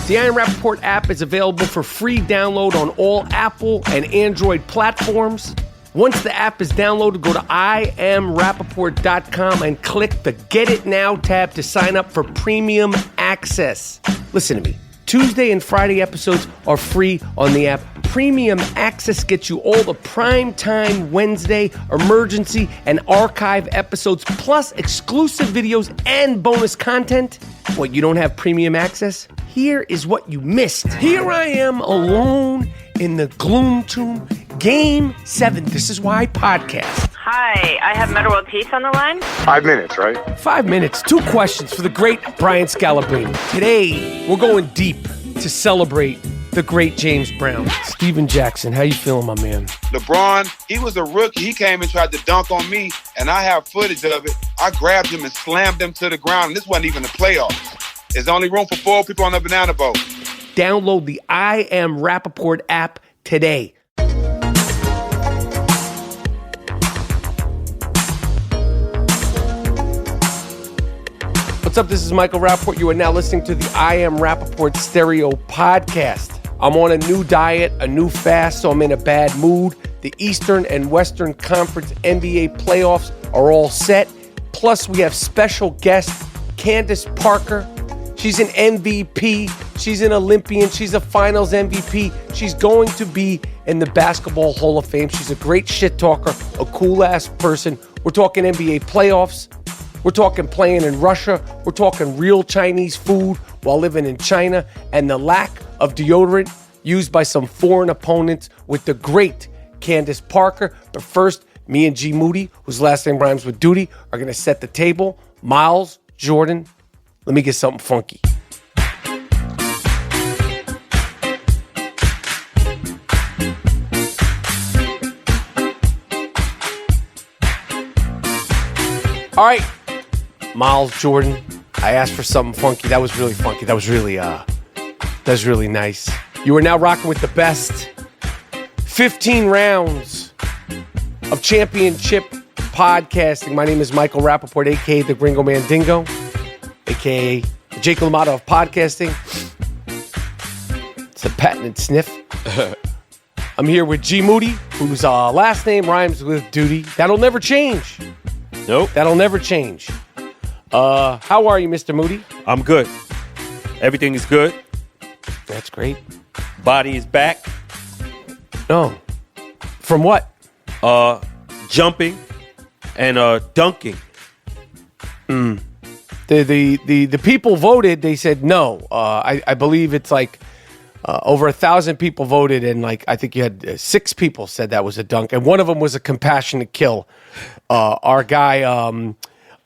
The I AM Rapaport app is available for free download on all Apple and Android platforms. Once the app is downloaded, go to IamRapaport.com and click the Get It Now tab to sign up for premium access. Listen to me. Tuesday and Friday episodes are free on the app. Premium access gets you all the primetime Wednesday, emergency, and archive episodes, plus exclusive videos and bonus content. What, you don't have premium access? Here is what you missed. Here I am alone in the gloom tomb. Game 7. This is why I podcast. Hi, I have Meta World Peace on the line. 5 minutes, right? 5 minutes. 2 questions for the great Brian Scalabrine. Today, we're going deep to celebrate the great James Brown. Steven Jackson, how you feeling, my man? LeBron, he was a rookie. He came and tried to dunk on me, and I have footage of it. I grabbed him and slammed him to the ground, and this wasn't even the playoffs. There's only room for 4 people on the banana boat. Download the I Am Rapaport app today. What's up? This is Michael Rapaport. You are now listening to the I Am Rapaport Stereo Podcast. I'm on a new diet, a new fast, so I'm in a bad mood. The Eastern and Western Conference NBA playoffs are all set. Plus, we have special guest Candace Parker. She's an MVP. She's an Olympian. She's a Finals MVP. She's going to be in the Basketball Hall of Fame. She's a great shit talker, a cool-ass person. We're talking NBA playoffs. We're talking playing in Russia. We're talking real Chinese food while living in China and the lack of deodorant used by some foreign opponents with the great Candace Parker. But first, me and G Moody, whose last name rhymes with duty, are going to set the table. Miles, Jordan, let me get something funky. All right. Miles, Jordan, I asked for something funky. That was really funky. That was really nice. You are now rocking with the best 15 rounds of championship podcasting. My name is Michael Rapaport, a.k.a. the Gringo Mandingo, a.k.a. the Jake LaMotta of podcasting. It's a patented sniff. I'm here with G Moody, whose last name rhymes with duty. That'll never change. Nope. That'll never change. How are you, Mr. Moody? I'm good. Everything is good. That's great. Body is back. No. From what? Jumping and dunking. The people voted. They said no. I believe it's like over 1,000 people voted, and like I think you had 6 people said that was a dunk, and one of them was a compassionate kill. Our guy.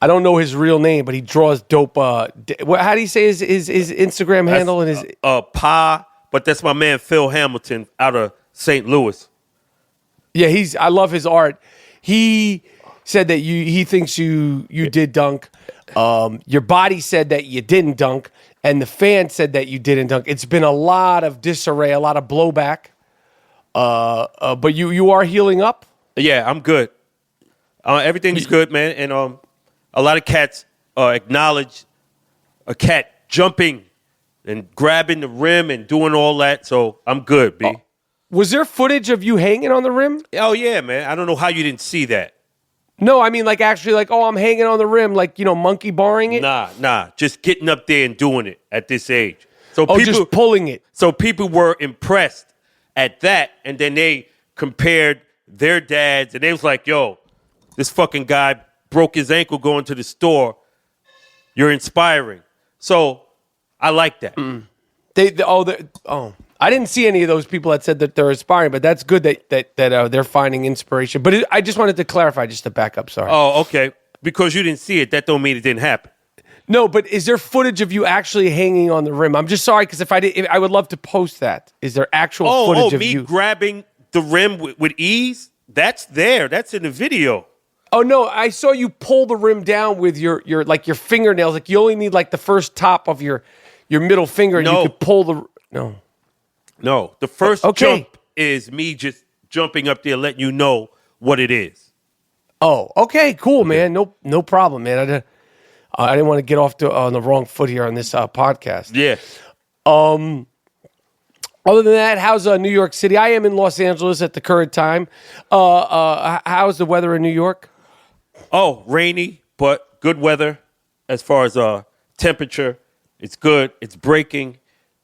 I don't know his real name, but he draws dope. How do you say his Instagram handle and his Pa? But that's my man Phil Hamilton out of St. Louis. Yeah, I love his art. He said that he thinks you did dunk. Your body said that you didn't dunk, and the fan said that you didn't dunk. It's been a lot of disarray, a lot of blowback. But you are healing up. Yeah, I'm good. Everything's good, man, and a lot of cats acknowledge a cat jumping and grabbing the rim and doing all that, so I'm good, B. Was there footage of you hanging on the rim? Oh, yeah, man. I don't know how you didn't see that. No, I mean, like, actually, like, I'm hanging on the rim, like, monkey barring it? Nah. Just getting up there and doing it at this age. So just pulling it. So people were impressed at that, and then they compared their dads, and they was like, yo, this fucking guy broke his ankle going to the store. You're inspiring. So I like that. I didn't see any of those people that said that they're inspiring, but that's good that they're finding inspiration. But I just wanted to clarify, just to back up. Sorry. Oh, okay. Because you didn't see it, that don't mean it didn't happen. No, but is there footage of you actually hanging on the rim? I'm just sorry, because if I would love to post that. Is there actual footage of you grabbing the rim with ease? That's there. That's in the video. Oh no, I saw you pull the rim down with your fingernails. Like you only need like the first top of your middle finger, and you could pull the No, the first jump is me just jumping up there, letting you know what it is. Oh, okay, cool, man. No problem, man. I didn't want to get off on the wrong foot here on this podcast. Yeah. Other than that, how's New York City? I am in Los Angeles at the current time. How's the weather in New York? Oh, rainy, but good weather as far as temperature. It's good. It's breaking.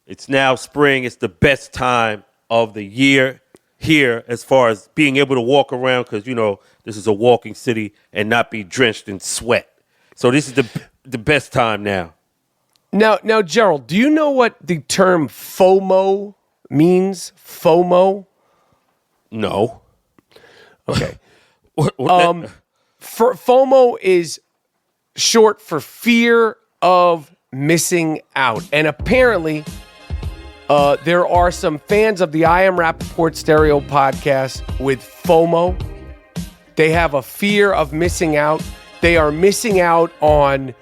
It's now spring. It's the best time of the year here as far as being able to walk around because, this is a walking city and not be drenched in sweat. So this is the best time now. Now, Gerald, do you know what the term FOMO means? FOMO? No. Okay. FOMO is short for fear of missing out. And apparently, there are some fans of the I Am Rapaport Stereo podcast with FOMO. They have a fear of missing out. They are missing out on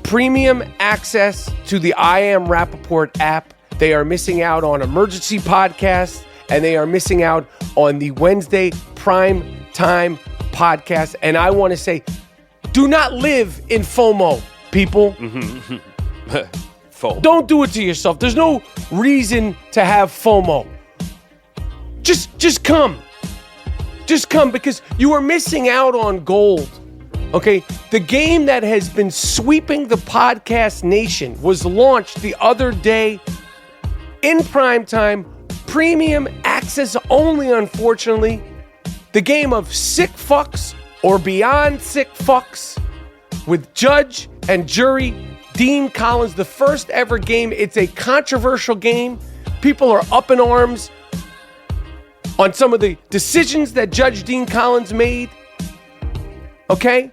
premium access to the I Am Rapaport app. They are missing out on emergency podcasts, and they are missing out on the Wednesday prime time podcast. And I want to say, do not live in FOMO, people. FOMO. Don't do it to yourself. There's no reason to have FOMO. Just come. Just come because you are missing out on gold. Okay, the game that has been sweeping the podcast nation was launched the other day in primetime, premium access only, unfortunately. The game of sick fucks or beyond sick fucks with judge and jury Dean Collins, the first ever game. It's a controversial game. People are up in arms on some of the decisions that Judge Dean Collins made. Okay?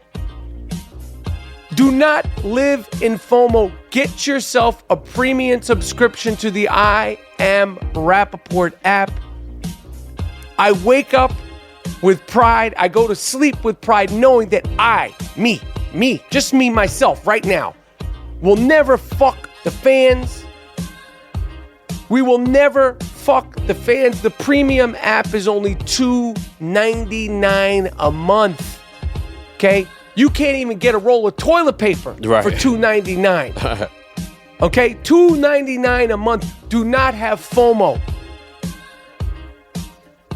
Do not live in FOMO. Get yourself a premium subscription to the I Am Rapaport app. I wake up with pride. I go to sleep with pride knowing that just me, myself, right now, will never fuck the fans. We will never fuck the fans. The premium app is only $2.99 a month. Okay? You can't even get a roll of toilet paper for $2.99. Okay? $2.99 a month. Do not have FOMO.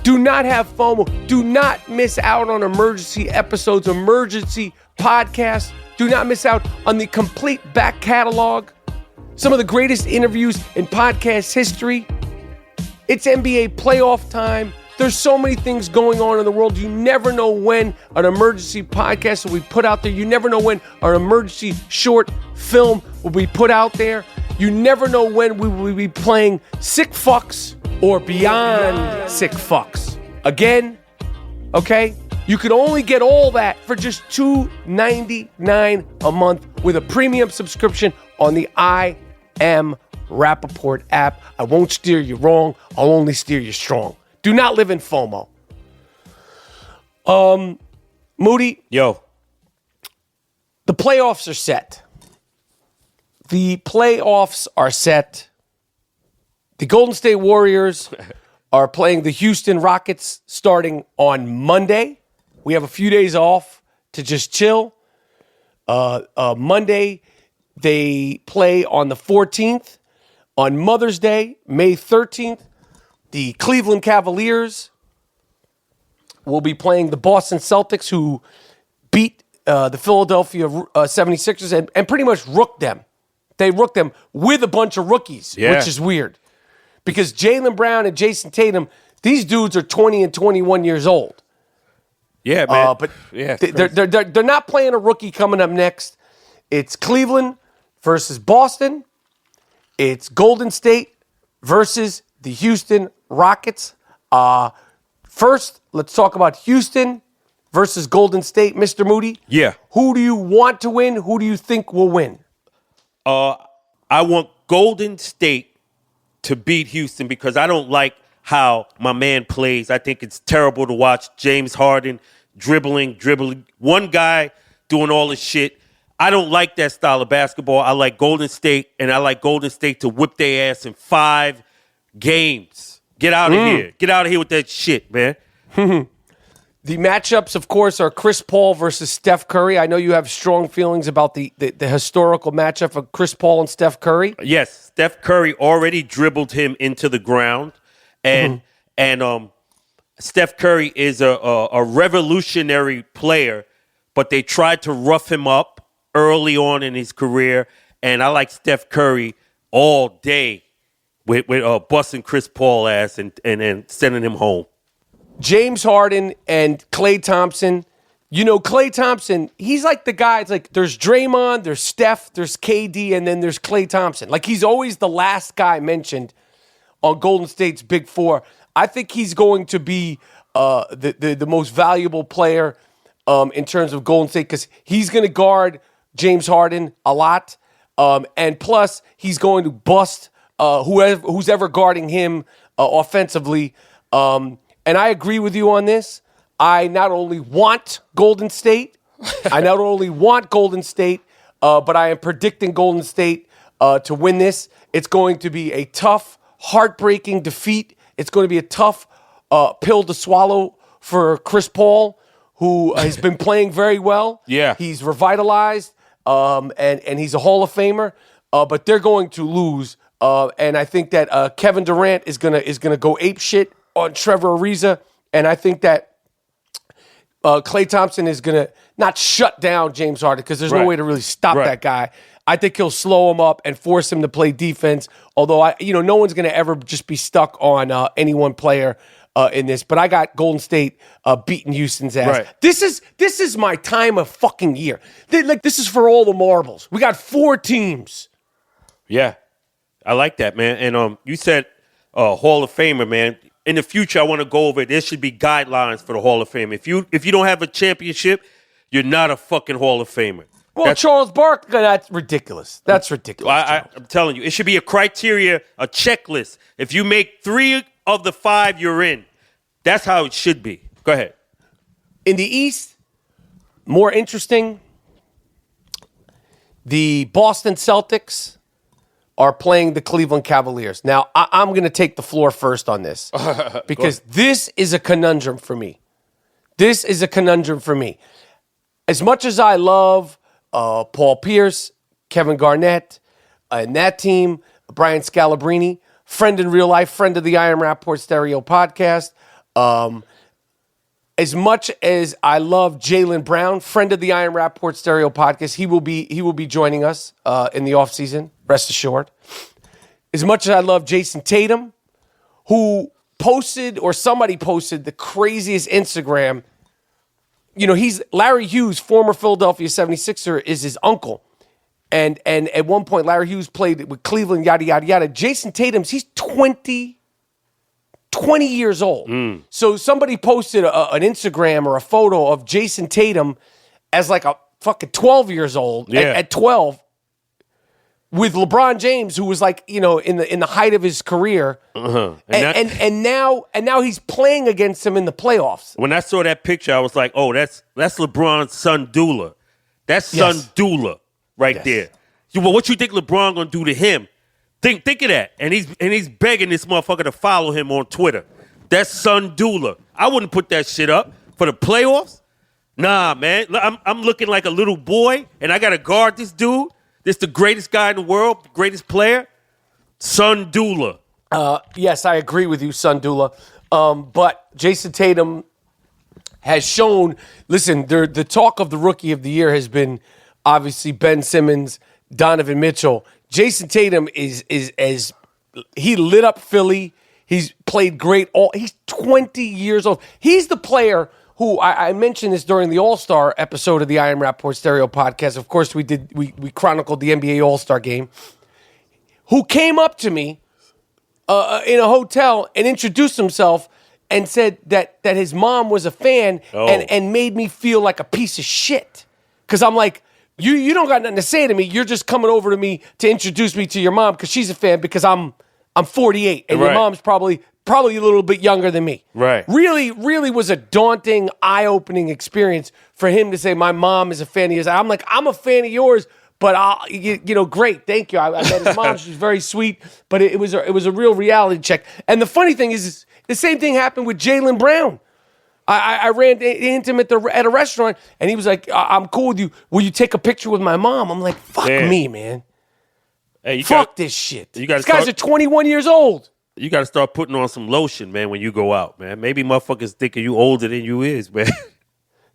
Do not have FOMO. Do not miss out on emergency episodes, emergency podcasts. Do not miss out on the complete back catalog. Some of the greatest interviews in podcast history. It's NBA playoff time. There's so many things going on in the world. You never know when an emergency podcast will be put out there. You never know when an emergency short film will be put out there. You never know when we will be playing sick fucks or beyond sick fucks. Again, okay? You can only get all that for just $2.99 a month with a premium subscription on the I Am Rapaport app. I won't steer you wrong. I'll only steer you strong. Do not live in FOMO. Moody. Yo. The playoffs are set. The playoffs are set. The Golden State Warriors are playing the Houston Rockets starting on Monday. We have a few days off to just chill. Monday, they play on the 14th. On Mother's Day, May 13th, the Cleveland Cavaliers will be playing the Boston Celtics, who beat the Philadelphia 76ers and pretty much rooked them. They rooked them with a bunch of rookies, which is weird. Because Jaylen Brown and Jayson Tatum, these dudes are 20 and 21 years old. Yeah, man. But they're not playing a rookie coming up next. It's Cleveland versus Boston. It's Golden State versus the Houston Rockets. First, let's talk about Houston versus Golden State. Mr. Moody. Yeah. Who do you want to win? Who do you think will win? I want Golden State to beat Houston because I don't like how my man plays. I think it's terrible to watch James Harden dribbling. One guy doing all this shit. I don't like that style of basketball. I like Golden State, and I like Golden State to whip their ass in 5 games. Get out of here. Get out of here with that shit, man. The matchups, of course, are Chris Paul versus Steph Curry. I know you have strong feelings about the historical matchup of Chris Paul and Steph Curry. Yes, Steph Curry already dribbled him into the ground, and Steph Curry is a revolutionary player, but they tried to rough him up early on in his career, and I like Steph Curry all day with busting Chris Paul ass and sending him home. James Harden and Klay Thompson. You know, Klay Thompson, he's like the guy. It's like there's Draymond, there's Steph, there's KD, and then there's Klay Thompson. Like he's always the last guy mentioned on Golden State's Big Four. I think he's going to be the most valuable player in terms of Golden State because he's going to guard James Harden a lot. And plus, he's going to bust who's ever guarding him offensively. And I agree with you on this. I not only want Golden State, but I am predicting Golden State to win this. It's going to be a tough, heartbreaking defeat. It's going to be a tough pill to swallow for Chris Paul, who has been playing very well. Yeah. He's revitalized, and he's a Hall of Famer. But they're going to lose. And I think that Kevin Durant is gonna go ape shit on Trevor Ariza, and I think that Klay Thompson is going to not shut down James Harden because there's no way to really stop that guy. I think he'll slow him up and force him to play defense, although no one's going to ever just be stuck on any one player in this. But I got Golden State beating Houston's ass. Right. This is my time of fucking year. This is for all the marbles. We got 4 teams. Yeah, I like that, man. And you said Hall of Famer, man. In the future, I want to go over it. There should be guidelines for the Hall of Fame. If you don't have a championship, you're not a fucking Hall of Famer. Well, Charles Barkley, that's ridiculous. That's ridiculous. I'm telling you, it should be a criteria, a checklist. If you make 3 of the 5, you're in. That's how it should be. Go ahead. In the East, more interesting, the Boston Celtics are playing the Cleveland Cavaliers. Now, I'm going to take the floor first on this because this is a conundrum for me. As much as I love Paul Pierce, Kevin Garnett, and that team, Brian Scalabrine, friend in real life, friend of the I Am Rapaport Stereo podcast, as much as I love Jaylen Brown, friend of the I Am Rapaport Stereo podcast, he will be joining us in the offseason, rest assured. As much as I love Jayson Tatum, who somebody posted the craziest Instagram. You know, Larry Hughes, former Philadelphia 76er, is his uncle. And at one point, Larry Hughes played with Cleveland, yada, yada, yada. Jayson Tatum's, he's 20 years old. So somebody posted an Instagram or a photo of Jayson Tatum as like a fucking 12 years old at 12 with LeBron James, who was like, in the height of his career. And now he's playing against him in the playoffs. When I saw that picture, I was like, oh, that's LeBron's son Dula. That's son Dula there. Well, what you think LeBron gonna do to him? Think of that. And he's begging this motherfucker to follow him on Twitter. That's son Dula. I wouldn't put that shit up for the playoffs. Nah, man. I'm looking like a little boy, and I gotta guard this dude. This the greatest guy in the world, greatest player, son Dula. Yes, I agree with you, son Dula. But Jayson Tatum has shown. Listen, the talk of the Rookie of the Year has been obviously Ben Simmons, Donovan Mitchell. Jayson Tatum is he lit up Philly. He's played great. He's 20 years old. He's the player who I mentioned this during the All-Star episode of the I Am Rapaport Stereo podcast. Of course, we chronicled the NBA All-Star game. Who came up to me in a hotel and introduced himself and said that his mom was a fan and made me feel like a piece of shit. Because I'm like, you don't got nothing to say to me. You're just coming over to me to introduce me to your mom because she's a fan because I'm 48 and your mom's probably a little bit younger than me. Right. Really, really was a daunting, eye-opening experience for him to say, my mom is a fan of yours. I'm like, I'm a fan of yours, but great, thank you. I met his mom. She's very sweet, but it was a real reality check. And the funny thing is the same thing happened with Jaylen Brown. I ran into him at a restaurant, and he was like, I'm cool with you. Will you take a picture with my mom? I'm like, fuck me, man. Hey, fuck this shit. These guys are 21 years old. You got to start putting on some lotion, man, when you go out, man. Maybe motherfuckers thinking you older than you is, man.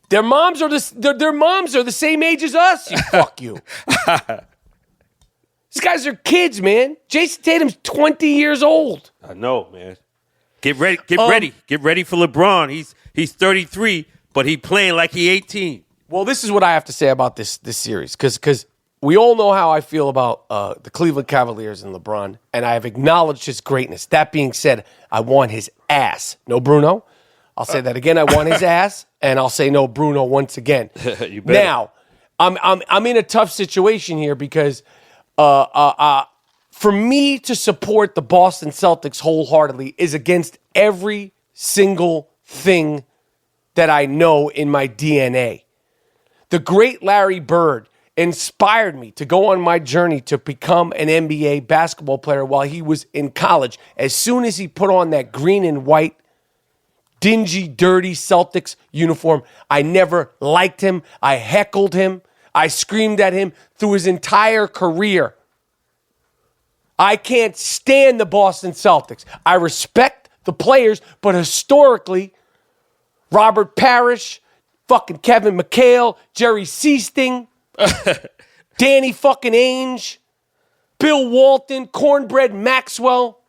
Their moms are the same age as us. Fuck you. These guys are kids, man. Jayson Tatum's 20 years old. I know, man. Get ready for LeBron. He's 33, but he playing like he 18. Well, this is what I have to say about this series, because we all know how I feel about the Cleveland Cavaliers and LeBron, and I have acknowledged his greatness. That being said, I want his ass. No, Bruno. I'll say that again. I want his ass, and I'll say no, Bruno, once again. You better. Now, I'm in a tough situation here because for me to support the Boston Celtics wholeheartedly is against every single thing that I know in my DNA. The great Larry Bird inspired me to go on my journey to become an NBA basketball player while he was in college. As soon as he put on that green and white, dingy, dirty Celtics uniform, I never liked him. I heckled him. I screamed at him through his entire career. I can't stand the Boston Celtics. I respect the players, but historically, Robert Parrish, fucking Kevin McHale, Jerry Seasting, Danny fucking Ainge, Bill Walton, Cornbread Maxwell.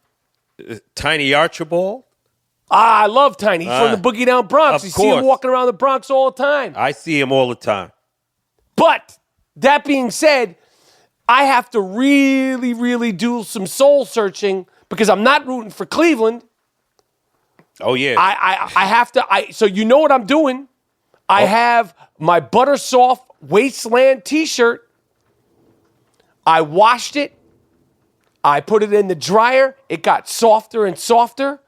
Tiny Archibald? I love Tiny. He's from the Boogie Down Bronx. You see him walking around the Bronx all the time. I see him all the time. But that being said, I have to really, really do some soul searching because I'm not rooting for Cleveland. Oh, yeah. I have to. So you know what I'm doing? I have my Butter Soft Wasteland t-shirt. I washed it. I put it in the dryer. It got softer and softer.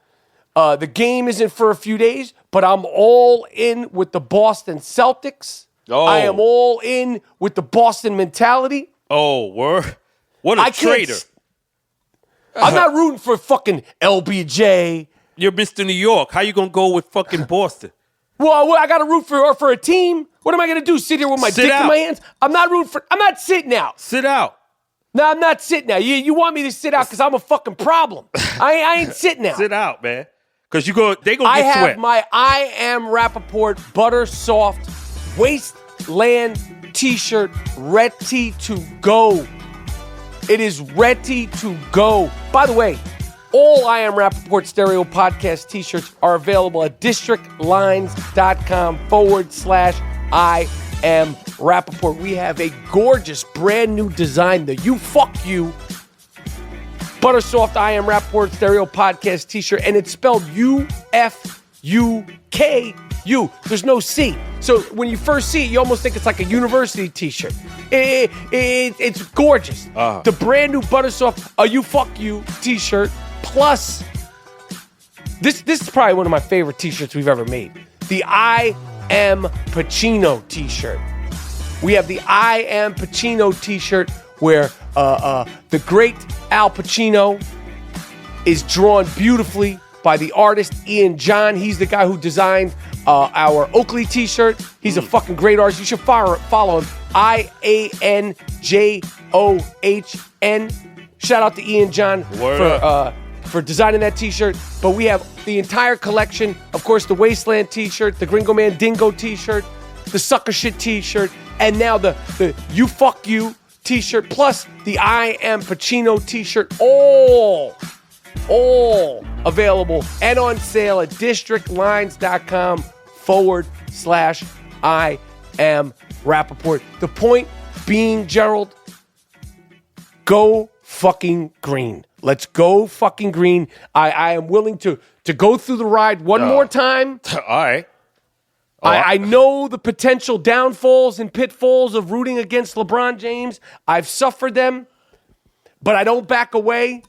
The game isn't for a few days, but I'm all in with the Boston Celtics. Oh. I am all in with the Boston mentality. Oh, word. What a traitor. I'm not rooting for fucking LBJ. You're Mr. New York. How you going to go with fucking Boston? Well, I got to root for a team. What am I going to do? Sit here with my dick in my hands? I'm not sitting out. Sit out. No, I'm not sitting out. You want me to sit out because I'm a fucking problem. I ain't sitting out. Sit out, man. Because they going to get sweat. I have my I Am Rapaport Butter Soft Wasteland t-shirt ready to go. It is ready to go. By the way, all I Am Rapaport Stereo Podcast t-shirts are available at districtlines.com/I Am Rapaport. We have a gorgeous brand new design, the You Fuck You Butter Soft I Am Rapaport Stereo Podcast t-shirt, and it's spelled UFUKU. There's no C. So when you first see it, you almost think it's like a university t-shirt. It's gorgeous. The brand new Butter Soft You Fuck You t-shirt, plus this is probably one of my favorite t-shirts we've ever made. The I Am Pacino t-shirt. We have the I Am Pacino t-shirt where the great Al Pacino is drawn beautifully by the artist Ian John. He's the guy who designed our Oakley t-shirt. He's a fucking great artist. You should follow him. IANJOHN. Shout out to Ian John for designing that t-shirt. But we have the entire collection. Of course, the Wasteland t-shirt, the Gringo Man Dingo t-shirt, the Sucker Shit t-shirt, and now the You Fuck You t-shirt, plus the I Am Pacino t-shirt, all available and on sale at districtlines.com/I Am Rapaport. The point being, Gerald, go fucking green. Let's go fucking green. I am willing to go through the ride one more time. All right. I know the potential downfalls and pitfalls of rooting against LeBron James. I've suffered them, but I don't back away.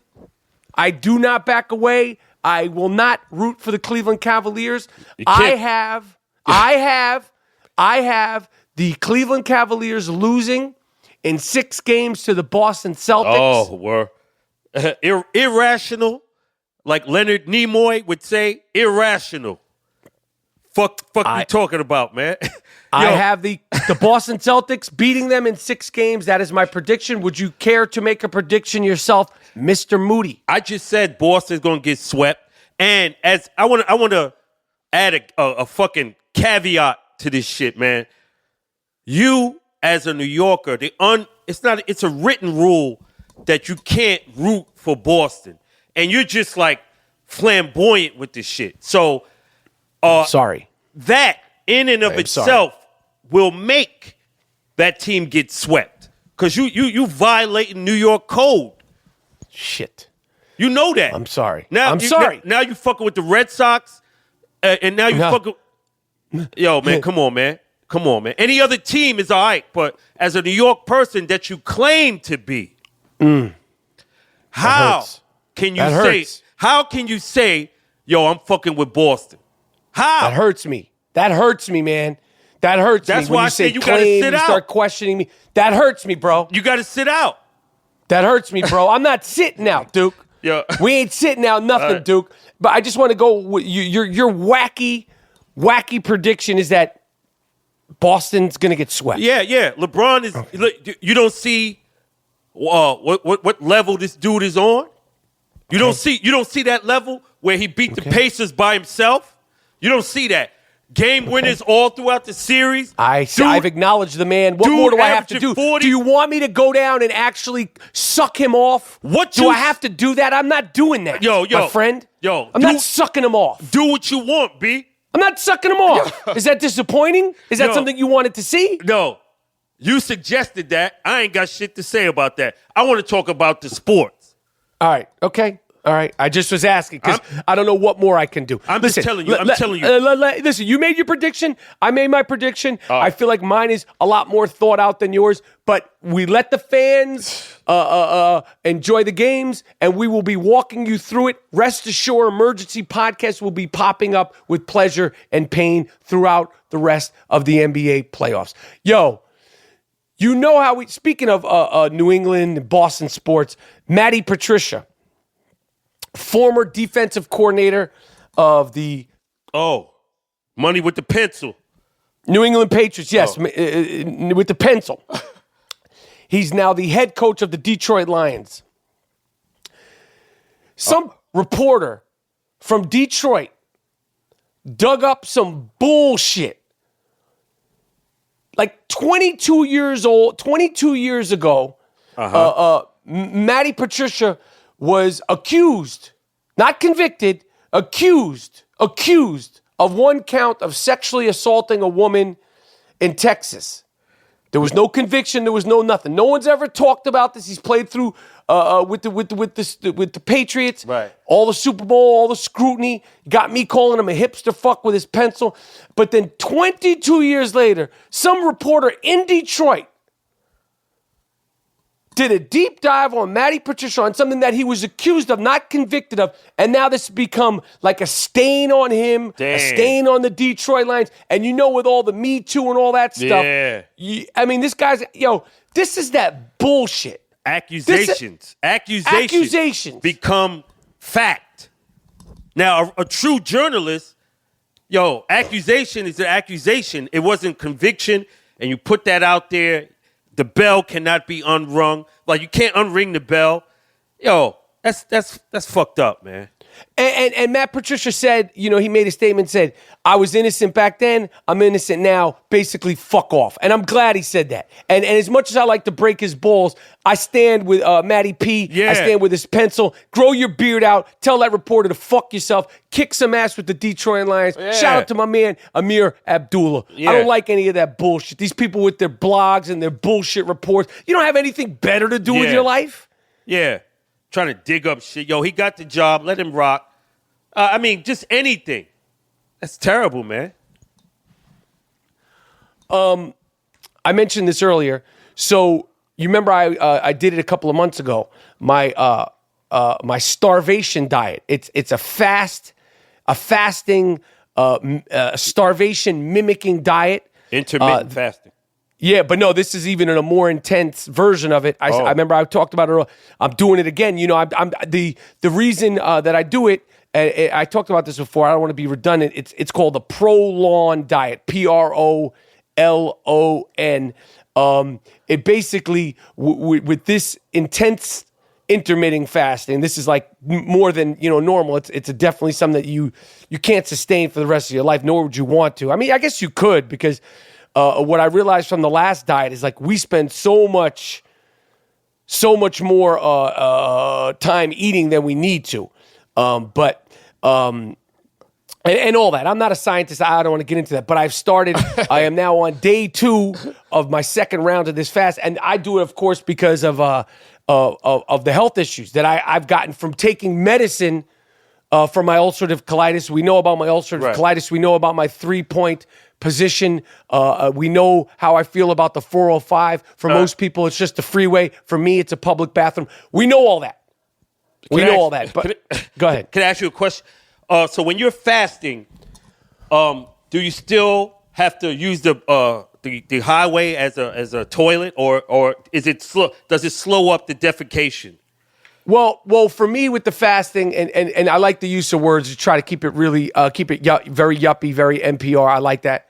I do not back away. I will not root for the Cleveland Cavaliers. I have the Cleveland Cavaliers losing in 6 games to the Boston Celtics. Oh, we're irrational. Like Leonard Nimoy would say, irrational. Fuck you talking about, man? I have the Boston Celtics beating them in 6 games. That is my prediction. Would you care to make a prediction yourself, Mr. Moody? I just said Boston's going to get swept. And as I want to add a fucking caveat to this shit, man. You, as a New Yorker, it's a written rule that you can't root for Boston. And you're just like flamboyant with this shit. So sorry. That in and of itself will make that team get swept. Because you violating New York code. Shit. You know that. I'm sorry. Now you fucking with the Red Sox, and now you fucking. Yo, man, come on, man. Come on, man. Any other team is all right, but as a New York person that you claim to be, how can you say, yo, I'm fucking with Boston? How? That hurts me. That hurts me, man. That hurts me. That's when why you I say say you gotta claim, sit you out. start questioning me. That hurts me, bro. You got to sit out. That hurts me, bro. I'm not sitting out, Duke. Yeah. We ain't sitting out nothing, right. Duke. But I just want to go with your wacky prediction is that Boston's going to get swept. Yeah. LeBron is. Okay. You don't see what level this dude is on. You don't see that level where he beat the Pacers by himself. You don't see that. Game winners all throughout the series. I've acknowledged the man. What more do I have to do? 40. Do you want me to go down and actually suck him off? Do I have to do that? I'm not doing that, my friend. I'm not sucking him off. Do what you want, B. I'm not sucking him off. Is that disappointing? Is that something you wanted to see? No. You suggested that. I ain't got shit to say about that. I want to talk about the sports. All right. Okay. All right. I just was asking because I don't know what more I can do. Listen, telling you. Listen, you made your prediction. I made my prediction. I feel like mine is a lot more thought out than yours. But we let the fans enjoy the games, and we will be walking you through it. Rest assured, emergency podcasts will be popping up with pleasure and pain throughout the rest of the NBA playoffs. Yo, you know how we, speaking of New England and Boston sports, Maddie Patricia, former defensive coordinator of the money with the pencil. New England Patriots, yes, with the pencil. He's now the head coach of the Detroit Lions. Some reporter from Detroit dug up some bullshit. Like 22 years ago, Maddie Patricia was accused, not convicted, accused of one count of sexually assaulting a woman in Texas. There was no conviction. There was no nothing. No one's ever talked about this. He's played through with the Patriots, right? All the Super Bowl, all the scrutiny. Got me calling him a hipster fuck with his pencil. But then 22 years later, some reporter in Detroit did a deep dive on Maddie Patricia on something that he was accused of, not convicted of, and now this has become like a stain on him, a stain on the Detroit Lions. And you know, with all the Me Too and all that stuff, I mean, this guy's, this is that bullshit. Accusations become fact. Now, a true journalist, accusation is an accusation. It wasn't conviction, and you put that out there. The bell cannot be unrung. Like, you can't unring the bell. That's fucked up, man. And Matt Patricia said, he made a statement, said, I was innocent back then, I'm innocent now, basically fuck off. And I'm glad he said that. And as much as I like to break his balls, I stand with Matty P. Yeah. I stand with his pencil. Grow your beard out. Tell that reporter to fuck yourself. Kick some ass with the Detroit Lions. Yeah. Shout out to my man, Amir Abdullah. Yeah. I don't like any of that bullshit. These people with their blogs and their bullshit reports. You don't have anything better to do with your life? Yeah. Trying to dig up shit. He got the job. Let him rock. Just anything. That's terrible, man. I mentioned this earlier. So you remember I did it a couple of months ago. My starvation diet. It's a fasting, starvation mimicking diet. Intermittent fasting. Yeah, but no, this is even in a more intense version of it. I remember I talked about it earlier. I'm doing it again. You know, I'm the reason that I do it. I talked about this before. I don't want to be redundant. It's called the Prolon diet. PROLON. It basically with this intense intermittent fasting. This is like more than normal. It's definitely something that you can't sustain for the rest of your life, nor would you want to. I mean, I guess you could because. What I realized from the last diet is like we spend so much more time eating than we need to, and all that. I'm not a scientist. I don't want to get into that, but I've started. I am now on day 2 of my second round of this fast, and I do it, of course, because of the health issues that I've gotten from taking medicine. For my ulcerative colitis. We know about my ulcerative colitis. We know about my 3-point position. We know how I feel about the 405. For most people, it's just a freeway. For me, it's a public bathroom. We know all that. All that. But go ahead. Can I ask you a question? So when you're fasting, do you still have to use the highway as a toilet, or is it slow? Does it slow up the defecation? Well, for me with the fasting, and I like the use of words to try to keep it really, very yuppie, very NPR. I like that.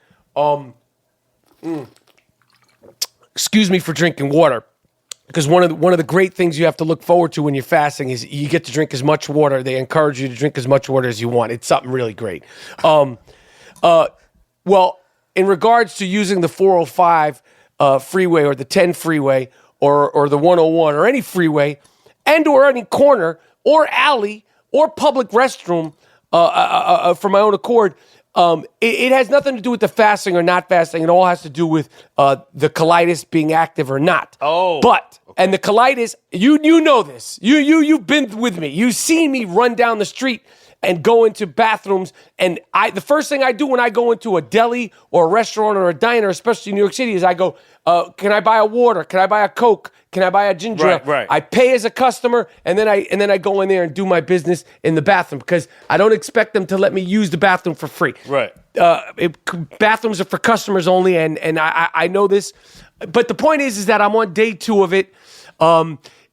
Excuse me for drinking water, because one of the great things you have to look forward to when you're fasting is you get to drink as much water. They encourage you to drink as much water as you want. It's something really great. Well, in regards to using the 405 freeway or the 10 freeway or the 101 or any freeway, and or any corner or alley or public restroom for my own accord, it has nothing to do with the fasting or not fasting. It all has to do with the colitis being active or not. And the colitis, you know this. You've been with me. You've seen me run down the street and go into bathrooms. And the first thing I do when I go into a deli or a restaurant or a diner, especially in New York City, is I go, can I buy a water? Can I buy a Coke? Can I buy a ginger ale? Right. I pay as a customer, and then I go in there and do my business in the bathroom because I don't expect them to let me use the bathroom for free. Right. Bathrooms are for customers only, and I know this. But the point is that I'm on day 2 of it.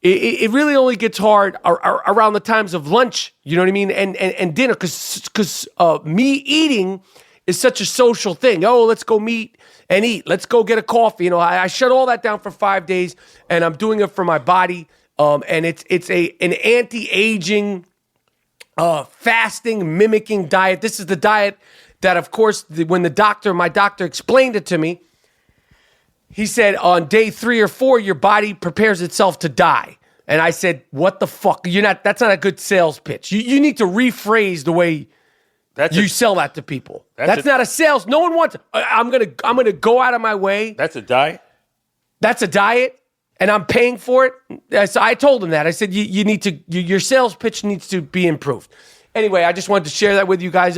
It really only gets hard around the times of lunch, you know what I mean, and dinner, because me eating is such a social thing. Oh, let's go meet and eat. Let's go get a coffee. You know, I shut all that down for 5 days, and I'm doing it for my body. And it's an anti-aging, fasting, mimicking diet. This is the diet that, of course, when my doctor explained it to me, he said on day 3 or 4, your body prepares itself to die. And I said, what the fuck? That's not a good sales pitch. You need to rephrase the way you sell that to people. That's not a sales. No one wants. I'm gonna go out of my way. That's a diet. That's a diet, and I'm paying for it. So I told him that. I said you need to. Your sales pitch needs to be improved. Anyway, I just wanted to share that with you guys.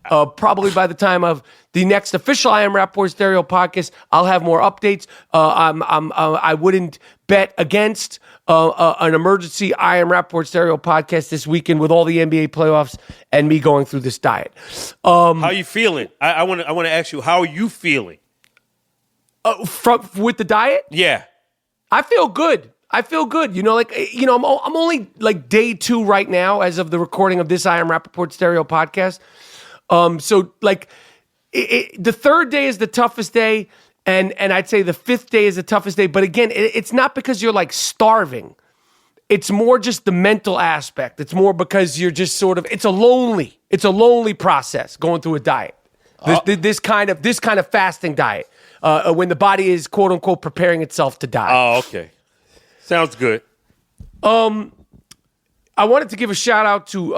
Probably by the time of the next official I Am Rapaport Stereo podcast, I'll have more updates. I wouldn't bet against an emergency I Am Rapaport Stereo podcast this weekend with all the NBA playoffs and me going through this diet. How are you feeling? I want to ask you, how are you feeling? With the diet? Yeah. I feel good. I'm only like day 2 right now as of the recording of this I Am Rapaport Stereo podcast. So like the 3rd day is the toughest day, and I'd say the 5th day is the toughest day. But again, it's not because you're like starving. It's more just the mental aspect. It's more because you're just sort of, it's a lonely process going through a diet. This kind of fasting diet, when the body is quote unquote preparing itself to die. Oh, okay. Sounds good. I wanted to give a shout out to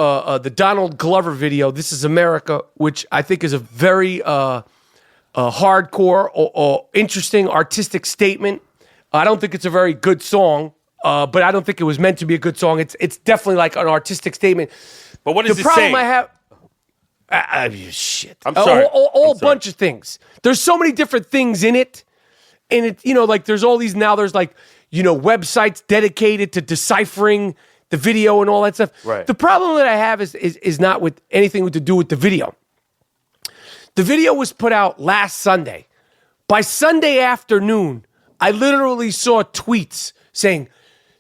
the Donald Glover video, This Is America, which I think is a very hardcore or interesting artistic statement. I don't think it's a very good song, but I don't think it was meant to be a good song. It's definitely like an artistic statement. But what does the it say? The problem I have... shit. I'm sorry. A bunch of things. There's so many different things in it. And it, like there's all these now, there's like, websites dedicated to deciphering the video and all that stuff. Right. The problem that I have is not with anything to do with the video. The video was put out last Sunday, By Sunday afternoon, I literally saw tweets saying,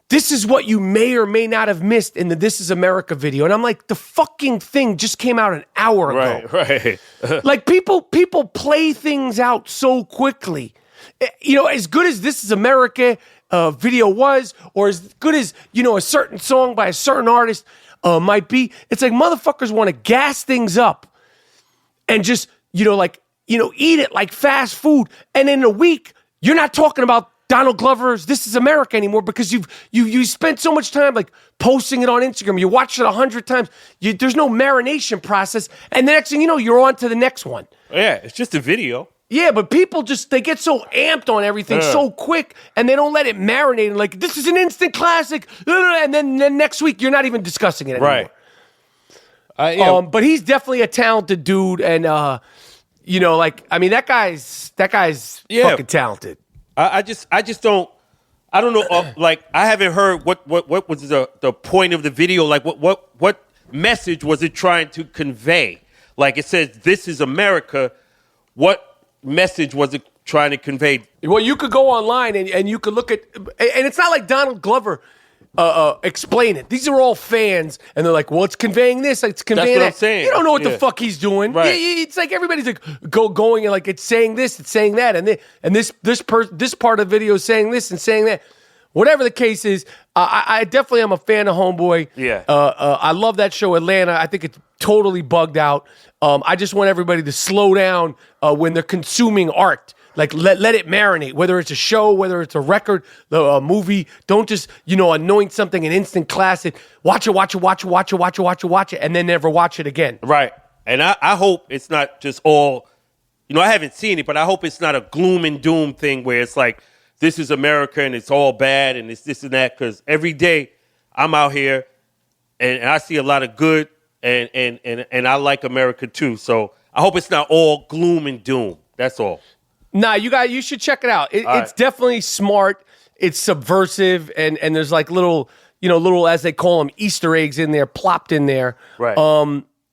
this is what you may or may not have missed in the This Is America video. And I'm like, the fucking thing just came out an hour ago. Right. Like, people play things out so quickly. You know, as good as This Is America video was, or as good as, you know, a certain song by a certain artist might be, it's like motherfuckers want to gas things up and just, you know, like, you know, eat it like fast food. And in a week, you're not talking about Donald Glover's This Is America anymore because you spent so much time like posting it on Instagram. You watched it 100 times. There's no marination process. And the next thing you know, you're on to the next one. Yeah, it's just a video. Yeah, but people they get so amped on everything so quick and they don't let it marinate. Like, this is an instant classic. And then next week, you're not even discussing it anymore. Right. But he's definitely a talented dude. And, you know, like, I mean, that guy's fucking talented. I just don't. I don't know. Like, I haven't heard what was the point of the video. Like, what message was it trying to convey? Like, it says, "This is America." What message was it trying to convey? Well, you could go online and you could look at, and it's not like Donald Glover explain it. These are all fans, and they're like, "Well, it's conveying this, it's conveying That's what that." I'm saying. You don't know what the fuck he's doing. Right. It's like everybody's like going and like it's saying this, it's saying that, and this part of the video is saying this and saying that. Whatever the case is, I definitely am a fan of Homeboy. Yeah. I love that show, Atlanta. I think it's totally bugged out. I just want everybody to slow down when they're consuming art. Like, let it marinate, whether it's a show, whether it's a record, a movie. Don't just, you know, anoint something an instant classic. Watch it, and then never watch it again. Right. And I hope it's not just all, you know, I haven't seen it, but I hope it's not a gloom and doom thing where it's like, this is America and it's all bad and it's this and that. Because every day I'm out here and I see a lot of good and I like America too. So I hope it's not all gloom and doom. That's all. Nah, you should check it out. It's definitely smart. It's subversive, and there's like little, as they call them, Easter eggs in there, plopped in there. Right.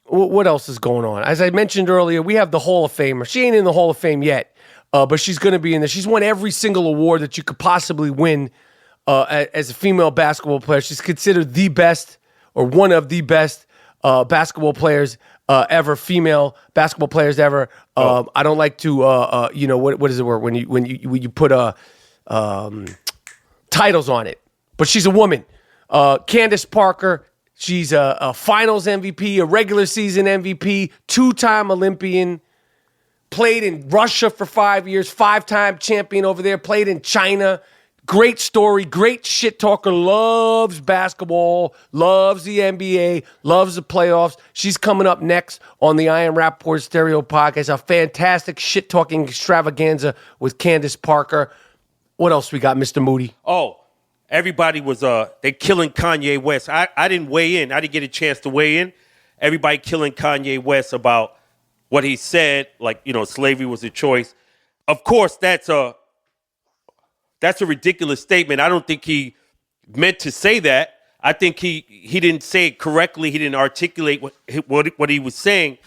What else is going on? As I mentioned earlier, we have the Hall of Famer. She ain't in the Hall of Fame yet, but she's going to be in there. She's won every single award that you could possibly win as a female basketball player. She's considered the best or one of the best basketball players ever, female basketball players ever. I don't like to, what is the word when you put titles on it? But she's a woman. Candace Parker. She's a Finals MVP, a regular season MVP, 2-time Olympian. Played in Russia for 5 years, 5-time champion over there. Played in China. Great story, great shit talker, loves basketball, loves the NBA, loves the playoffs. She's coming up next on the I Am Rapaport Stereo Podcast, a fantastic shit talking extravaganza with Candace Parker. What else we got, Mr. Moody? Oh, everybody was they killing Kanye West. I didn't weigh in. I didn't get a chance to weigh in. Everybody killing Kanye West about what he said, like, slavery was a choice. Of course, that's a ridiculous statement. I don't think he meant to say that. I think he didn't say it correctly. He didn't articulate what he was saying.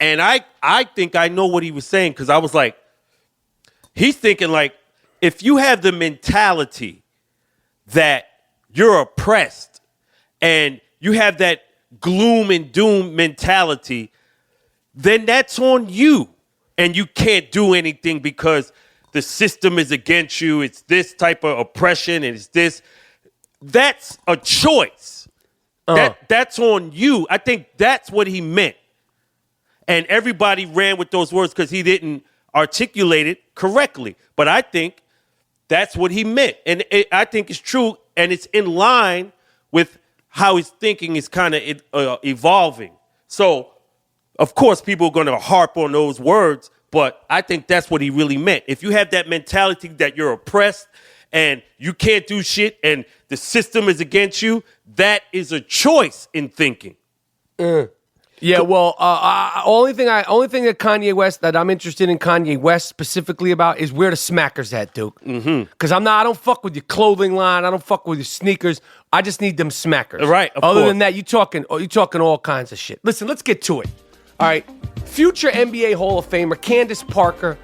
And I think I know what he was saying, because I was like, he's thinking like, if you have the mentality that you're oppressed and you have that gloom and doom mentality, then that's on you. And you can't do anything because the system is against you. It's this type of oppression, and it's this. That's a choice. That's on you. I think that's what he meant. And everybody ran with those words because he didn't articulate it correctly. But I think that's what he meant. And I think it's true, and it's in line with how his thinking is kind of evolving. So, of course, people are going to harp on those words, but I think that's what he really meant. If you have that mentality that you're oppressed and you can't do shit and the system is against you, that is a choice in thinking. Yeah, well, only thing that Kanye West, that I'm interested in Kanye West specifically about, is where the smacker's at, Duke. Because I don't fuck with your clothing line. I don't fuck with your sneakers. I just need them smackers. Right, of Other course. than that, you talking all kinds of shit. Listen, let's get to it. All right, future NBA Hall of Famer Candace Parker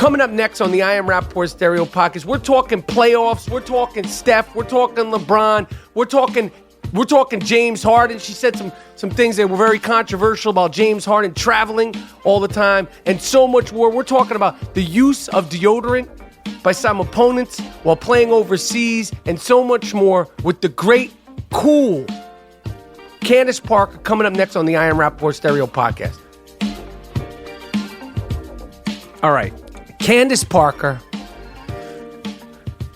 Coming up next on the I Am Rapaport Stereo Podcast, we're talking playoffs, we're talking Steph, we're talking LeBron, we're talking James Harden. She said some things that were very controversial about James Harden traveling all the time and so much more. We're talking about the use of deodorant by some opponents while playing overseas and so much more with the great, cool Candace Parker coming up next on the I Am Rapaport Stereo Podcast. All right, Candace Parker.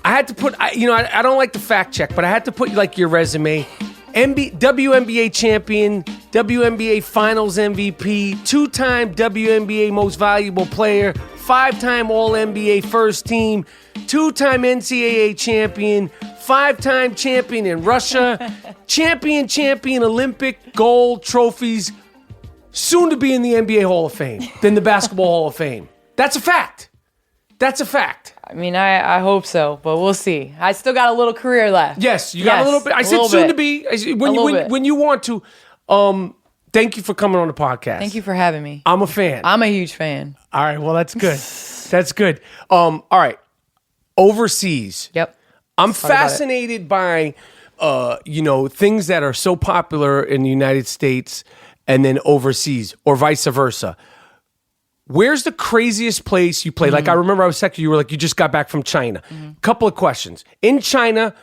I had to put, I don't like the fact check, but I had to put like your resume. WNBA champion, WNBA Finals MVP, 2-time WNBA Most Valuable Player, 5-time All-NBA First Team, 2-time NCAA champion, 5-time champion in Russia, champion Olympic gold trophies, soon to be in the NBA Hall of Fame, then the Basketball Hall of Fame. That's a fact. That's a fact. I mean, I hope so, but we'll see. I still got a little career left. Yes, you got a little bit. I said soon to be. When you want to. Thank you for coming on the podcast. Thank you for having me. I'm a fan. I'm a huge fan. All right, well, that's good. That's good. All right, overseas. Yep. I'm fascinated by, things that are so popular in the United States and then overseas, or vice versa. Where's the craziest place you played? Like, I remember I was texting you, were like, you just got back from China. Couple of questions. In China,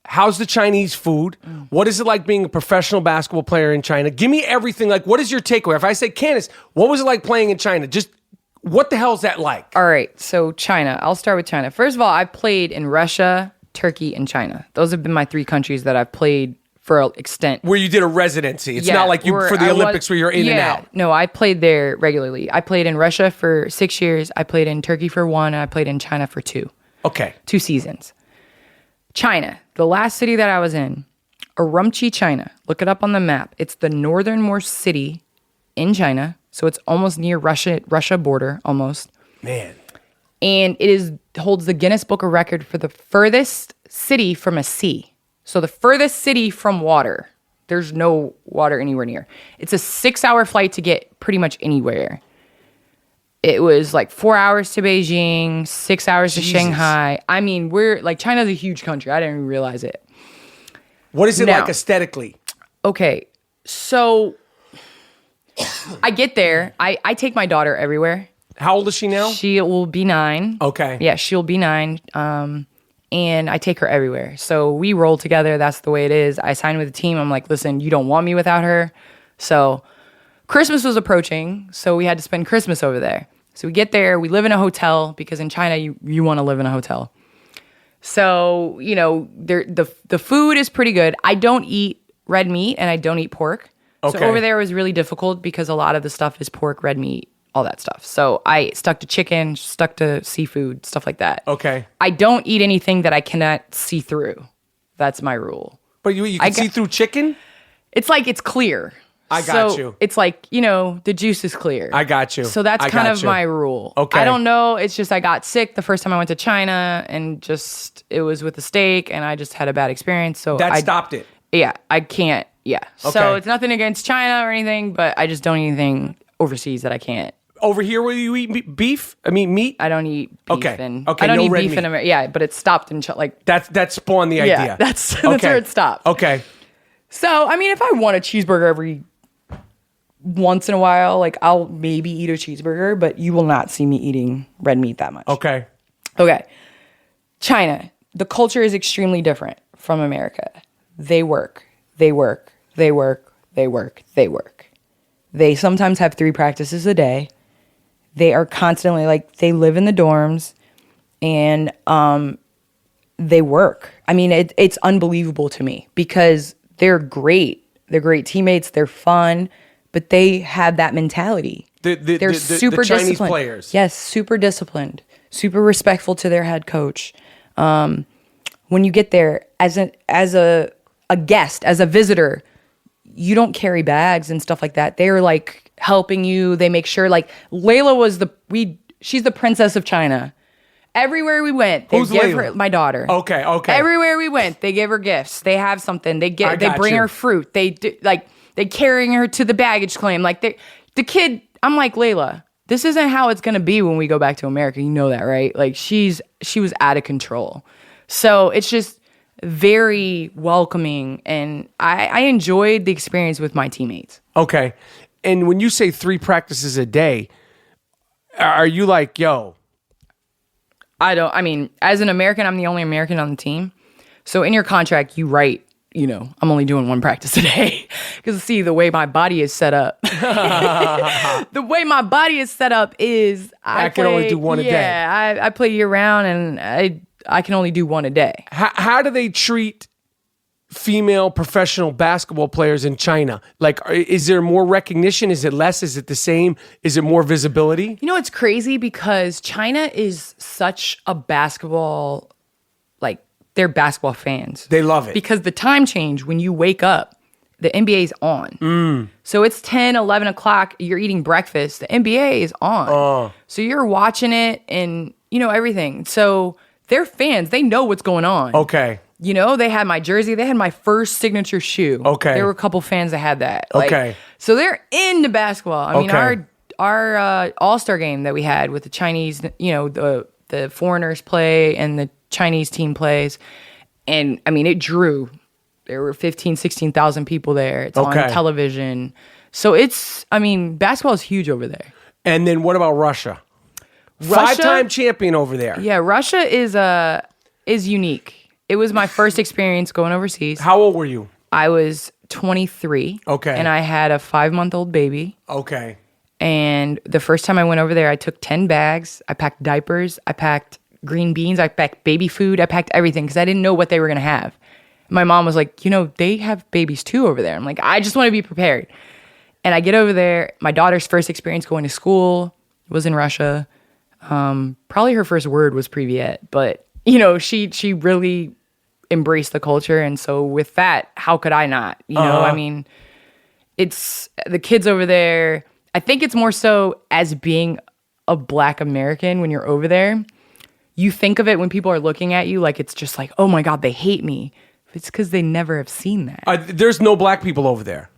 how's the Chinese food? What is it like being a professional basketball player in China? Give me everything. Like, what is your takeaway? If I say, Candace, what was it like playing in China? Just, what the hell is that like? All right, so China. I'll start with China. First of all, I played in Russia, Turkey, and China. Those have been my 3 countries that I've played for an extent. Where you did a residency. It's not like you for the Olympics where you're in and out. No, I played there regularly. I played in Russia for 6 years. I played in Turkey for 1, and I played in China for 2. Okay. 2 seasons. China, the last city that I was in, Urumqi, China. Look it up on the map. It's the northernmost city in China, so it's almost near Russia border, almost. Man. And it holds the Guinness Book of Record for the furthest city from a sea. So the furthest city from water. There's no water anywhere near. It's a 6-hour flight to get pretty much anywhere. It was like 4 hours to Beijing, 6 hours to Shanghai. I mean, China's a huge country. I didn't even realize it. What is it like aesthetically? Okay, so I get there. I take my daughter everywhere. How old is she now? She will be 9. Okay. Yeah, she'll be 9. And I take her everywhere. So we roll together. That's the way it is. I signed with the team. I'm like, listen, you don't want me without her. So Christmas was approaching, so we had to spend Christmas over there. So we get there. We live in a hotel because in China, you want to live in a hotel. So, the food is pretty good. I don't eat red meat and I don't eat pork. Okay. So over there it was really difficult because a lot of the stuff is pork, red meat, all that stuff. So I stuck to chicken, stuck to seafood, stuff like that. Okay. I don't eat anything that I cannot see through. That's my rule. But you can see through chicken? It's like it's clear. I got you. It's like, the juice is clear. I got you. So that's kind of my rule. Okay. I don't know. It's just I got sick the first time I went to China and it was with a steak and I just had a bad experience. So that stopped it. Yeah, I can't. Yeah. Okay. So it's nothing against China or anything, but I just don't eat anything overseas that I can't. Over here, where you eat beef? I mean, meat? I don't eat beef. Okay. I don't eat beef in America. Yeah, but it stopped in that spawned the idea. Yeah, that's where it stopped. Okay. So, I mean, if I want a cheeseburger every once in a while, like I'll maybe eat a cheeseburger, but you will not see me eating red meat that much. Okay. China, the culture is extremely different from America. They work. They sometimes have 3 practices a day. They are constantly they live in the dorms and they work. I mean, it's unbelievable to me because they're great. They're great teammates. They're fun, but they have that mentality. They're super Chinese disciplined. Players. Yes, super disciplined, super respectful to their head coach. When you get there as a guest, as a visitor, you don't carry bags and stuff like that. They're helping you. They make sure Layla was she's the princess of China. Everywhere we went, they give her my daughter. Okay. Everywhere we went, they give her gifts. They have something. They bring her fruit. They do, they carrying her to the baggage claim. The kid, I'm like, Layla, this isn't how it's going to be when we go back to America. You know that, right? Like she was out of control. So it's just very welcoming. And I enjoyed the experience with my teammates. Okay. And when you say 3 practices a day, are you like, yo? I mean, as an American, I'm the only American on the team. So in your contract, you write, I'm only doing 1 practice a day. Because see, the way my body is set up. The way my body is set up is I can only do 1 a day. Yeah, I play year round and I can only do 1 a day. How do they treat female professional basketball players in China? Like, is there more recognition? Is it less? Is it the same? Is it more visibility? It's crazy because China is such a basketball, they're basketball fans. They love it. Because the time change, when you wake up, the NBA's on. So it's 10, 11 o'clock, you're eating breakfast, the NBA is on. So you're watching it and, everything. So they're fans. They know what's going on. Okay. They had my jersey. They had my first signature shoe. Okay. There were a couple fans that had that. Okay. So they're into basketball. I mean, Okay. our All-Star game that we had with the Chinese, the foreigners play and the Chinese team plays. And, I mean, it drew. There were 15, 16,000 people there. It's on television. So basketball is huge over there. And then what about Russia? 5-time champion over there. Yeah, Russia is unique. It was my first experience going overseas. How old were you? I was 23. Okay. And I had a 5-month-old baby. Okay. And the first time I went over there, I took 10 bags. I packed diapers. I packed green beans. I packed baby food. I packed everything because I didn't know what they were going to have. My mom was like, they have babies too over there. I'm like, I just want to be prepared. And I get over there. My daughter's first experience going to school was in Russia. Probably her first word was Privyet. But, she really embraced the culture. And so with that, how could I not? I mean, it's the kids over there. I think it's more so as being a Black American when you're over there. You think of it when people are looking at you like it's just like, oh my God, they hate me. It's because they never have seen that. There's no Black people over there.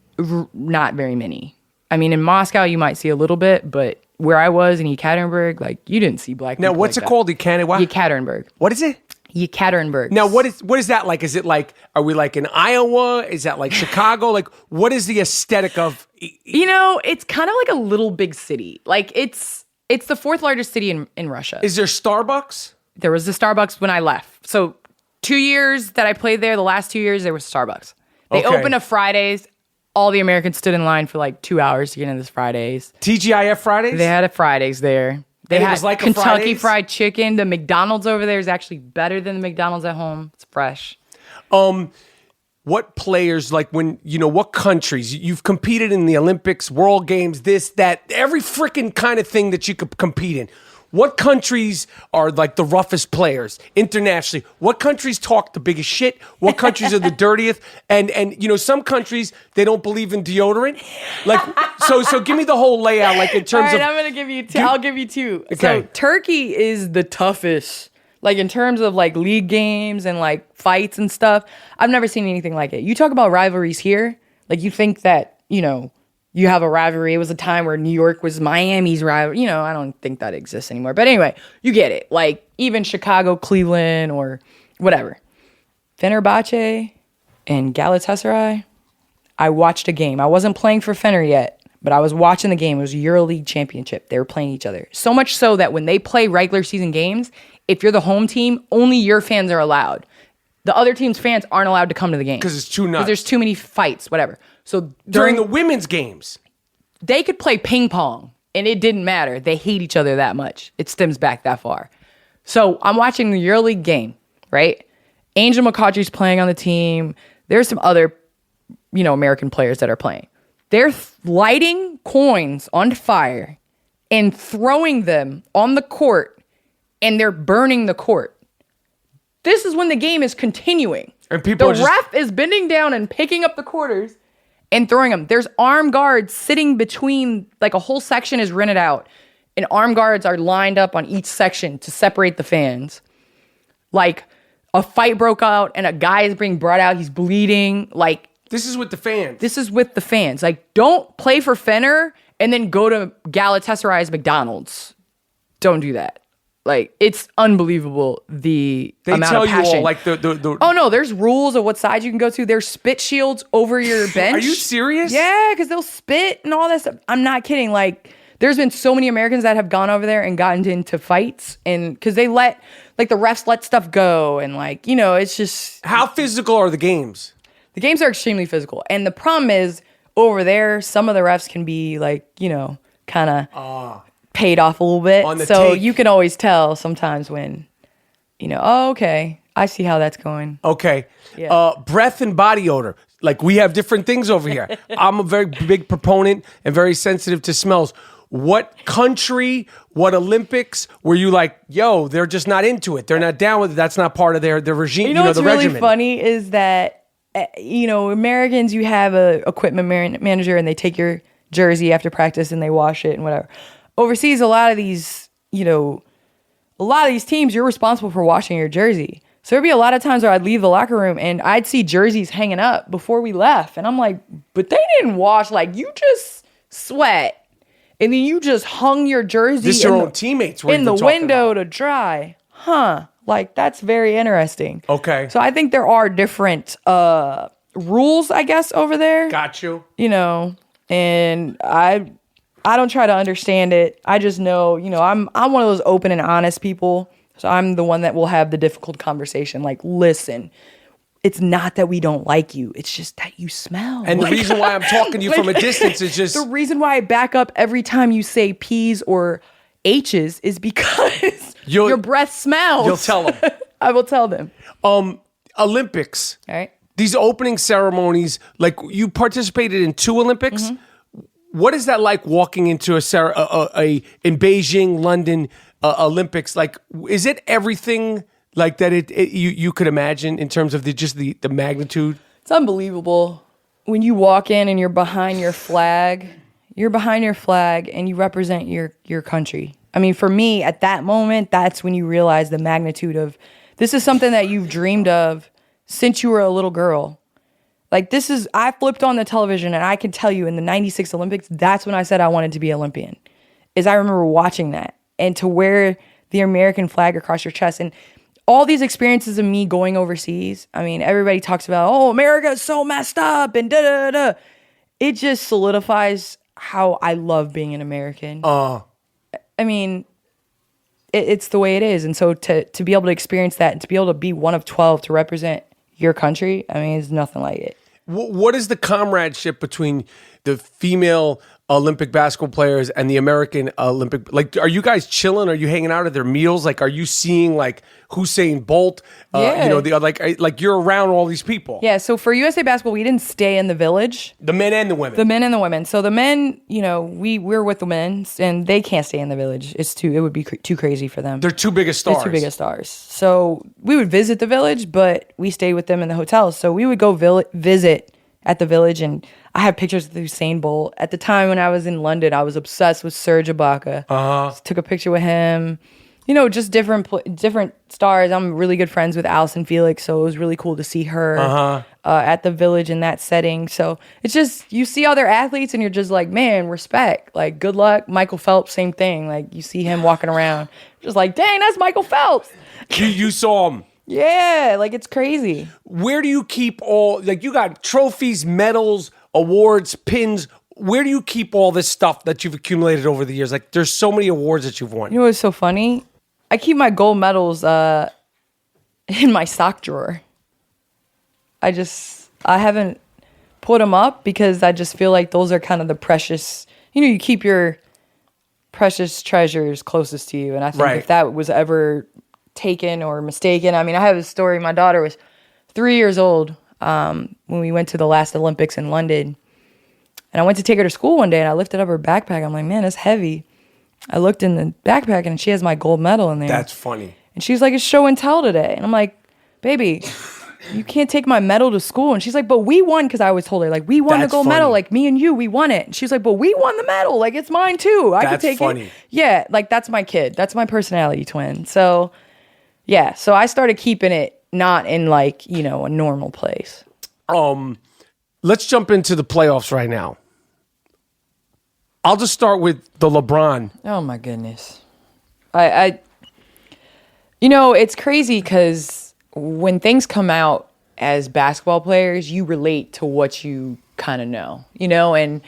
Not very many. I mean, in Moscow, you might see a little bit, but where I was in Yekaterinburg, you didn't see Black people. Now, what's it called? Yekaterinburg. What is it? Yekaterinburg. Now, what is that like? Is it like, are we like in Iowa? Is that like Chicago? Like, what is the aesthetic of? It's kind of like a little big city. It's the 4th largest city in Russia. Is there Starbucks? There was the Starbucks when I left. So 2 years that I played there, the last 2 years, there was Starbucks. They opened up Fridays. All the Americans stood in line for 2 hours to get into this Fridays. TGIF Fridays? They had a Fridays there. They And it had was like a Kentucky Fridays? Fried Chicken. The McDonald's over there is actually better than the McDonald's at home. It's fresh. What players, what countries? You've competed in the Olympics, World Games, this, that, every freaking kind of thing that you could compete in. What countries are the roughest players internationally? What countries talk the biggest shit? What countries are the dirtiest? And some countries, they don't believe in deodorant. So give me the whole layout, in terms All right, of. I'm going to give you two. I'll give you 2. Okay. So Turkey is the toughest. In terms of league games and fights and stuff, I've never seen anything like it. You talk about rivalries here, you think that, you have a rivalry. It was a time where New York was Miami's rivalry. I don't think that exists anymore. But anyway, you get it. Even Chicago, Cleveland, or whatever. Fenerbahce and Galatasaray, I watched a game. I wasn't playing for Fener yet, but I was watching the game. It was a EuroLeague championship. They were playing each other. So much so that when they play regular season games, if you're the home team, only your fans are allowed. The other team's fans aren't allowed to come to the game. Because it's too nuts. Because there's too many fights, whatever. So During the women's games. They could play ping pong, and it didn't matter. They hate each other that much. It stems back that far. So I'm watching the EuroLeague game, right? Angel McCautry's playing on the team. There's some other, American players that are playing. They're lighting coins on fire and throwing them on the court, and they're burning the court. This is when the game is continuing. And people the ref is bending down and picking up the quarters and throwing them. There's armed guards sitting between, a whole section is rented out, and armed guards are lined up on each section to separate the fans. A fight broke out, and a guy is being brought out. He's bleeding. This is with the fans. This is with the fans. Don't play for Fener and then go to Galatasaray's McDonald's. Don't do that. Like, it's unbelievable the amount tell of passion. you all, like the Oh no, there's rules of what side you can go to. There's spit shields over your bench. Are you serious? Yeah, because they'll spit and all that stuff. I'm not kidding. Like, there's been so many Americans that have gone over there and gotten into fights, and because they let, like, the refs let stuff go, and, like, you know, it's just. How physical are the games? The games are extremely physical, and the problem is over there, some of the refs can be, like, you know, kind of paid off a little bit. On the so take. you can always tell sometimes when, you know, oh, okay, I see how that's going. Okay. Yeah. Breath and body odor. Like, we have different things over here. I'm a very big proponent and very sensitive to smells. What country, what Olympics were you like, yo, they're just not into it. They're not down with it. That's not part of their regime, You know what's the really regimen. funny is that, you know, Americans, you have a equipment manager and they take your jersey after practice and they wash it and whatever. Overseas, a lot of these teams, you're responsible for washing your jersey. So there'd be a lot of times where I'd leave the locker room and I'd see jerseys hanging up before we left. And I'm like, but they didn't wash. Like, you just sweat. And then you just hung your jersey This your own teammates were in the even talking window about. to dry. Huh. Like, that's very interesting. Okay. So I think there are different rules, I guess, over there. Got you. You know, and I don't try to understand it. I just know, you know, I'm one of those open and honest people. So I'm the one that will have the difficult conversation. Like, listen, it's not that we don't like you. It's just that you smell. And the reason why I'm talking to you from a distance is just... The reason why I back up every time you say P's or H's is because your breath smells. You'll tell them. I will tell them. Olympics. All right. These opening ceremonies, like, you participated in 2 Olympics. Mm-hmm. What is that like walking into in Beijing, London Olympics? Like, is it everything like that you could imagine in terms of the magnitude? It's unbelievable when you walk in and you're behind your flag. You're behind your flag and you represent your country. I mean, for me, at that moment, that's when you realize the magnitude of this is something that you've dreamed of since you were a little girl. Like, I flipped on the television and I can tell you in the 96 Olympics, that's when I said I wanted to be Olympian. I remember watching that and to wear the American flag across your chest. And all these experiences of me going overseas, I mean, everybody talks about, oh, America is so messed up and da-da-da-da. It just solidifies how I love being an American. I mean, it's the way it is. And so to be able to experience that and to be able to be one of 12 to represent your country, I mean, it's nothing like it. What is the comradeship between the female Olympic basketball players and the American Olympic? Like, are you guys chilling? Are you hanging out at their meals? Like, are you seeing like Usain Bolt? Yeah. You know, like you're around all these people. Yeah. So for USA Basketball, we didn't stay in the village. The men and the women. The men and the women. So the men, you know, we're with the men, and they can't stay in the village. It would be too crazy for them. They're too big of stars. They're too big of stars. So we would visit the village, but we stayed with them in the hotels. So we would go visit at the village, and I have pictures of Usain Bolt. At the time when I was in London, I was obsessed with Serge Ibaka. Took a picture with him. You know, just different stars. I'm really good friends with Allison Felix, so it was really cool to see her at the village in that setting. So it's just, you see other athletes and you're just like, man, respect. Like, good luck. Michael Phelps, same thing. Like, you see him walking around, just like, dang, that's Michael Phelps. You saw him. Yeah, like, it's crazy. Where do you keep all, like, you got trophies, medals, awards, pins. Where do you keep all this stuff that you've accumulated over the years? Like, there's so many awards that you've won. You know what's so funny? I keep my gold medals in my sock drawer. I haven't put them up because I just feel like those are kind of the precious, you know, you keep your precious treasures closest to you. And I think if that was ever taken or mistaken, I mean, I have a story. My daughter was 3 years old when we went to the last Olympics in London. And I went to take her to school one day and I lifted up her backpack. I'm like, man, it's heavy. I looked in the backpack and she has my gold medal in there. That's funny. And she's like, it's show and tell today. And I'm like, baby, you can't take my medal to school. And she's like, but we won, because I always told her, like, we won the gold medal. Like, me and you, we won it. And she's like, but we won the medal. Like, it's mine too. I could take it. Yeah, like, that's my kid. That's my personality twin. So, yeah. So I started keeping it not in, like, you know, a normal place. Let's jump into the playoffs right now. I'll just start with the LeBron. Oh my goodness. It's crazy because when things come out as basketball players, you relate to what you kind of know, and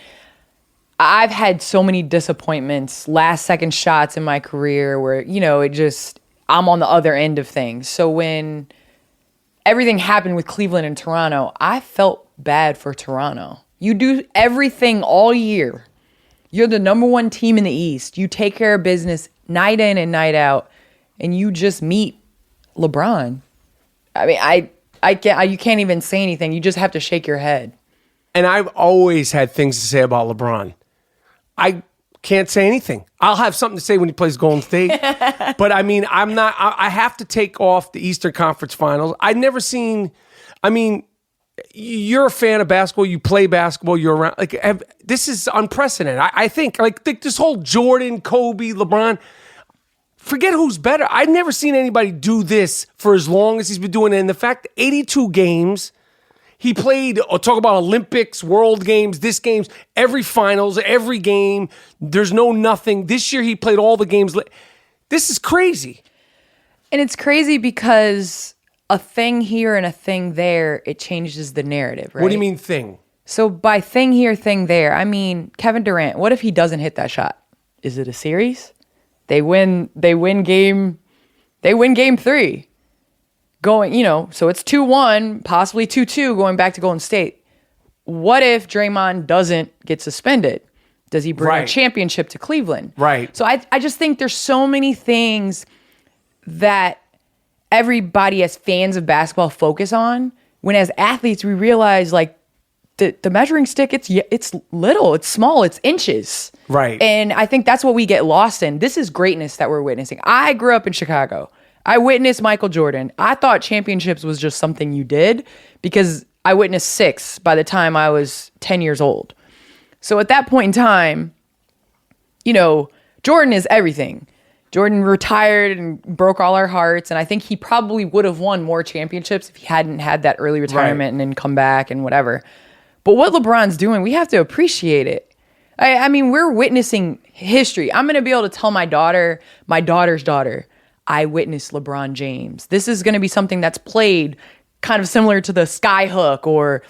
I've had so many disappointments, last second shots in my career where, I'm on the other end of things. So when everything happened with Cleveland and Toronto, I felt bad for Toronto. You do everything all year. You're the number one team in the East. You take care of business night in and night out, and you just meet LeBron. I mean, you can't even say anything. You just have to shake your head. And I've always had things to say about LeBron. I can't say anything. I'll have something to say when he plays Golden State. But I mean, I have to take off the Eastern Conference Finals. I've never seen, you're a fan of basketball, you play basketball, you're around. This is unprecedented. I think this whole Jordan, Kobe, LeBron, forget who's better. I've never seen anybody do this for as long as he's been doing it. And the fact 82 games, he played, talk about Olympics, World Games, every finals, every game. There's no nothing. This year he played all the games. This is crazy. And it's crazy because a thing here and a thing there, it changes the narrative, right? What do you mean thing? So by thing here, thing there, I mean Kevin Durant. What if he doesn't hit that shot? Is it a series? They win game 3. Going, so it's 2-1, possibly 2-2 going back to Golden State. What if Draymond doesn't get suspended? Does he bring a championship to Cleveland? Right. So I just think there's so many things that everybody as fans of basketball focus on, when as athletes we realize the measuring stick, it's little, it's small, it's inches. Right. And I think that's what we get lost in. This is greatness that we're witnessing. I grew up in Chicago. I witnessed Michael Jordan. I thought championships was just something you did because I witnessed 6 by the time I was 10 years old. So at that point in time, Jordan is everything. Jordan retired and broke all our hearts. And I think he probably would have won more championships if he hadn't had that early retirement and then come back and whatever. But what LeBron's doing, we have to appreciate it. I mean, we're witnessing history. I'm going to be able to tell my daughter's daughter, I witnessed LeBron James. This is going to be something that's played kind of similar to the sky hook or,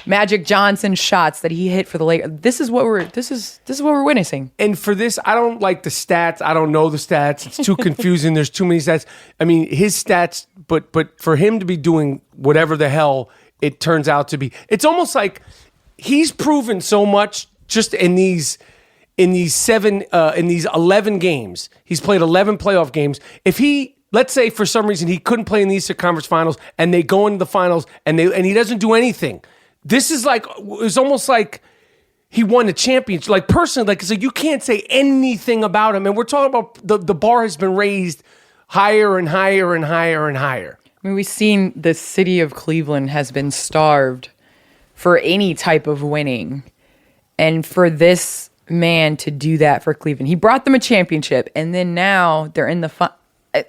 Magic Johnson shots that he hit for the Lakers. This is what we're witnessing. And for this, I don't like the stats. I don't know the stats. It's too confusing. There's too many stats. I mean, his stats, but for him to be doing whatever the hell it turns out to be, it's almost like he's proven so much just in these 11 games. He's played 11 playoff games. If let's say for some reason he couldn't play in the Eastern Conference Finals and they go into the finals and he doesn't do anything, this is it's almost like he won the championship. Personally, it's like you can't say anything about him. And we're talking about the bar has been raised higher and higher and higher and higher. I mean, we've seen the city of Cleveland has been starved for any type of winning. And for this man to do that for Cleveland, he brought them a championship, and then now they're in the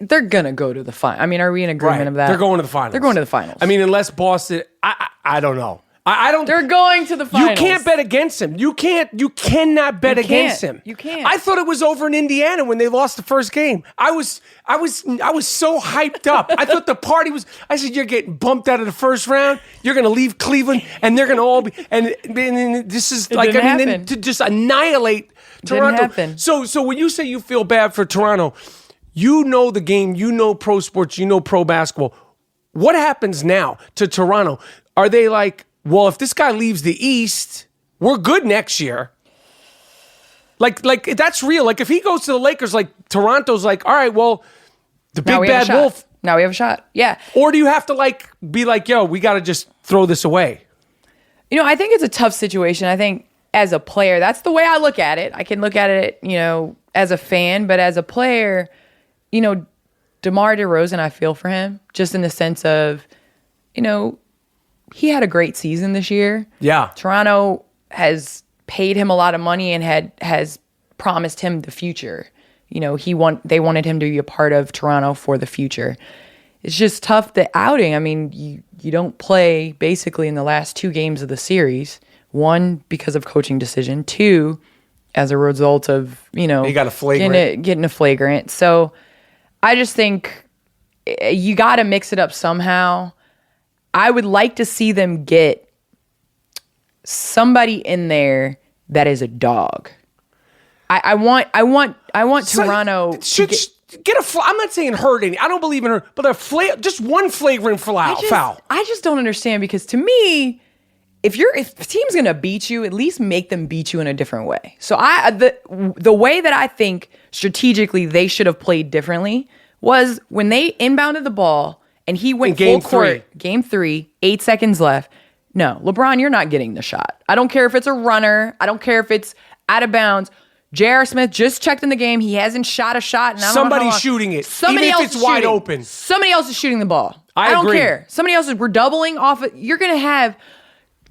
they're gonna go to the final. I mean, are we in agreement of that? They're going to the finals. They're going to the finals. I mean, unless Boston, I don't know. I don't. They're going to the finals. You can't bet against him. You cannot bet against him. You can't. I thought it was over in Indiana when they lost the first game. I was so hyped up. I thought the party was. I said, you're getting bumped out of the first round. You're going to leave Cleveland, and they're going to all be. And this is then to just annihilate Toronto. Didn't happen. So when you say you feel bad for Toronto, you know the game. You know pro sports. You know pro basketball. What happens now to Toronto? Are they like, well, if this guy leaves the East, we're good next year? Like that's real. If he goes to the Lakers, Toronto's all right, well, the big bad wolf. Now we have a shot. Yeah. Or do you have to be yo, we got to just throw this away? I think it's a tough situation. I think as a player, that's the way I look at it. I can look at it, as a fan, but as a player, DeMar DeRozan, I feel for him just in the sense of, he had a great season this year. Yeah. Toronto has paid him a lot of money and has promised him the future. They wanted him to be a part of Toronto for the future. It's just tough, the outing. I mean, you don't play basically in the last 2 games of the series. 1, because of coaching decision. 2, as a result of, He got a flagrant. getting a flagrant. So I just think you got to mix it up somehow. I would like to see them get somebody in there that is a dog. I want Toronto to get a. I'm not saying hurt any. I don't believe in her, but just one flagrant foul. I just don't understand, because to me, if the team's gonna beat you, at least make them beat you in a different way. So the way that I think strategically they should have played differently was when they inbounded the ball and he went full court. Game 3, 8 seconds left. No, LeBron, you're not getting the shot. I don't care if it's a runner. I don't care if it's out of bounds. J.R. Smith just checked in the game. He hasn't shot a shot. And somebody's shooting it. Even if it's wide open. Somebody else is shooting the ball. I don't agree. care. Somebody else we're doubling off it. You're going to have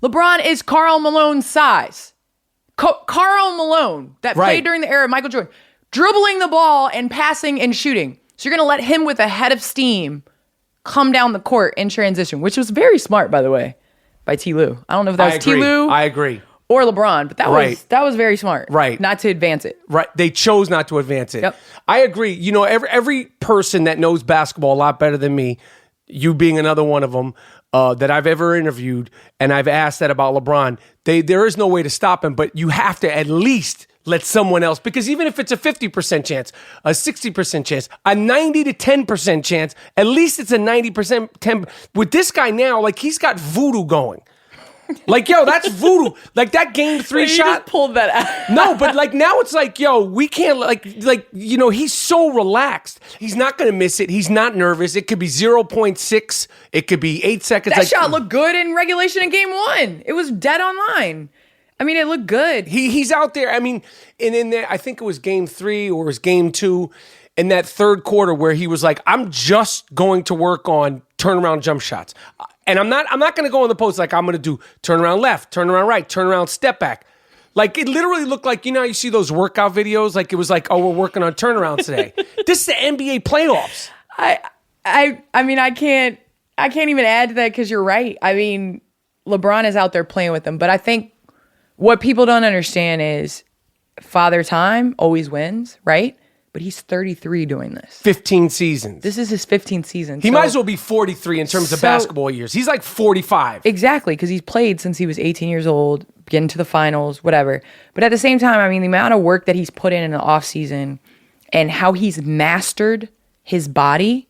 LeBron is Karl Malone's size. Karl Malone that played during the era of Michael Jordan. Dribbling the ball and passing and shooting. So you're going to let him with a head of steam come down the court in transition, which was very smart, by the way, by T. Lue. I don't know if that was T. Lue. I agree. Or LeBron, but that was very smart. Right. Not to advance it. Right. They chose not to advance it. Yep. I agree. Every person that knows basketball a lot better than me, you being another one of them, that I've ever interviewed, and I've asked that about LeBron, there is no way to stop him, but you have to at least let someone else, because even if it's a 50% chance, a 60% chance, a 90 to 10% chance, at least it's a 90%, 10. With this guy now, he's got voodoo going. That's voodoo. That game 3 shot. You just pulled that out. No, but now it's we can't, he's so relaxed. He's not going to miss it. He's not nervous. It could be 0.6. It could be 8 seconds. That shot looked good in regulation in game 1. It was dead on line. I mean, it looked good. He's out there. I mean, and in there, I think it was game 3 or it was game 2 in that third quarter where he was like, I'm just going to work on turnaround jump shots. And I'm not going to go in the post I'm going to do turn around left, turn around right, turn around step back. It literally looked like, how you see those workout videos? It was oh, we're working on turnarounds today. This is the NBA playoffs. I mean, I can't even add to that, because you're right. I mean, LeBron is out there playing with them. But I think what people don't understand is Father Time always wins, right? But he's 33 doing this. 15 seasons. This is his 15th season. He might as well be 43 in terms of basketball years. He's 45. Exactly, because he's played since he was 18 years old, getting to the finals, whatever. But at the same time, I mean, the amount of work that he's put in the offseason and how he's mastered his body,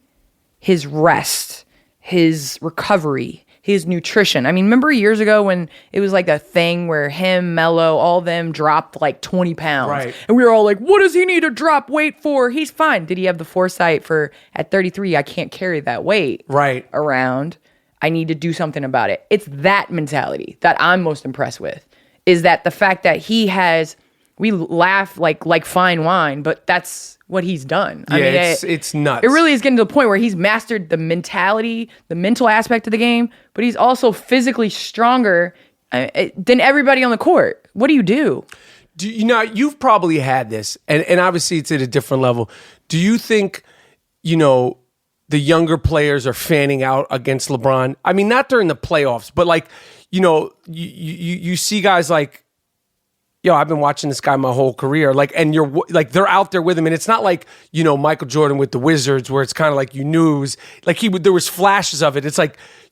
his rest, his recovery, his nutrition. I mean, remember years ago when it was a thing where him, Melo, all them dropped 20 pounds. Right. And we were all like, what does he need to drop weight for? He's fine. Did he have the foresight for, at 33, I can't carry that weight around. I need to do something about it. It's that mentality that I'm most impressed with, is that the fact that we laugh like fine wine, but that's what he's done. I mean, it's nuts. It really is getting to the point where he's mastered the mentality, the mental aspect of the game, but he's also physically stronger than everybody on the court. What do you do? You've probably had this, and obviously it's at a different level. Do you think, the younger players are fanning out against LeBron? I mean, not during the playoffs, but you see guys I've been watching this guy my whole career. And you're they're out there with him. And it's not Michael Jordan with the Wizards, where it's kind of you knew there was flashes of it. It's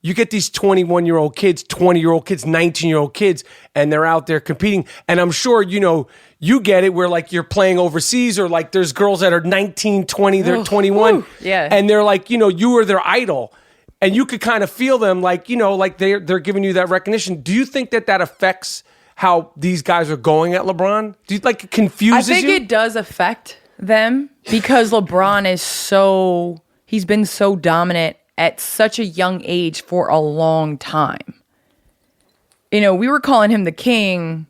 you get these 21-year-old kids, 20-year-old kids, 19-year-old kids, and they're out there competing. And I'm sure, you get it where you're playing overseas, or there's girls that are 19, 20, they're 21. Yeah. And they're you are their idol. And you could kind of feel them they're giving you that recognition. Do you think that affects how these guys are going at LeBron? Do you it confuses you? I think it does affect them, because LeBron he's been so dominant at such a young age for a long time. We were calling him the king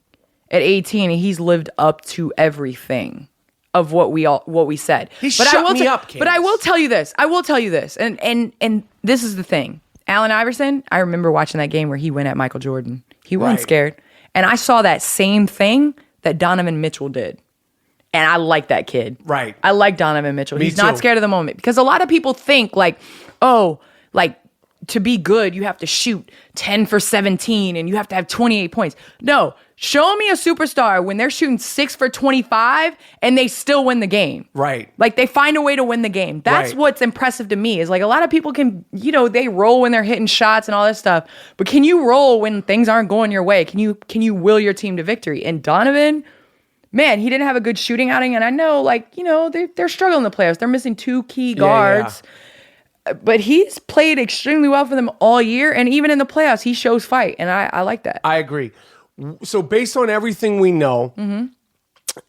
at 18, and he's lived up to everything of what we said. But I will tell you this. And this is the thing. Allen Iverson, I remember watching that game where he went at Michael Jordan. He wasn't scared. And I saw that same thing that Donovan Mitchell did. And I like that kid. Right. I like Donovan Mitchell. Me He's too. not scared of the moment. Because a lot of people think to be good, you have to shoot 10 for 17 and you have to have 28 points. No, show me a superstar when they're shooting 6 for 25 and they still win the game. Right. Like they find a way to win the game. That's Right. what's impressive to me is like a lot of people can, they roll when they're hitting shots and all this stuff. But can you roll when things aren't going your way? Can you will your team to victory? And Donovan, man, he didn't have a good shooting outing. And I know they're struggling in the playoffs. They're missing 2 key guards. Yeah. But he's played extremely well for them all year. And even in the playoffs, he shows fight. And I like that. I agree. So based on everything we know,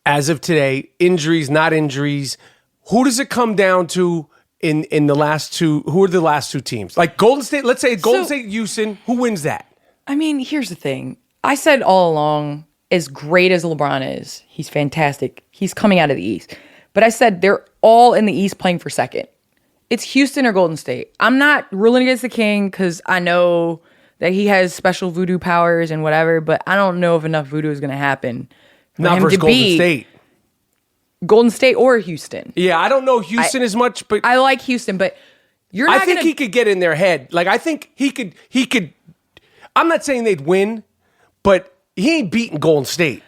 as of today, injuries, not injuries, who does it come down to in the last 2? Who are the last 2 teams? Like Golden State, let's say Golden State, Houston, who wins that? I mean, here's the thing. I said all along, as great as LeBron is, he's fantastic. He's coming out of the East. But I said they're all in the East playing for second. It's Houston or Golden State. I'm not ruling against the King because I know that he has special voodoo powers and whatever, but I don't know if enough voodoo is going to happen for Not him versus to Golden beat State. Golden State or Houston. Yeah, I don't know Houston as much, but I like Houston, but you're not I think he could get in their head. Like I think he could. I'm not saying they'd win, but he ain't beating Golden State.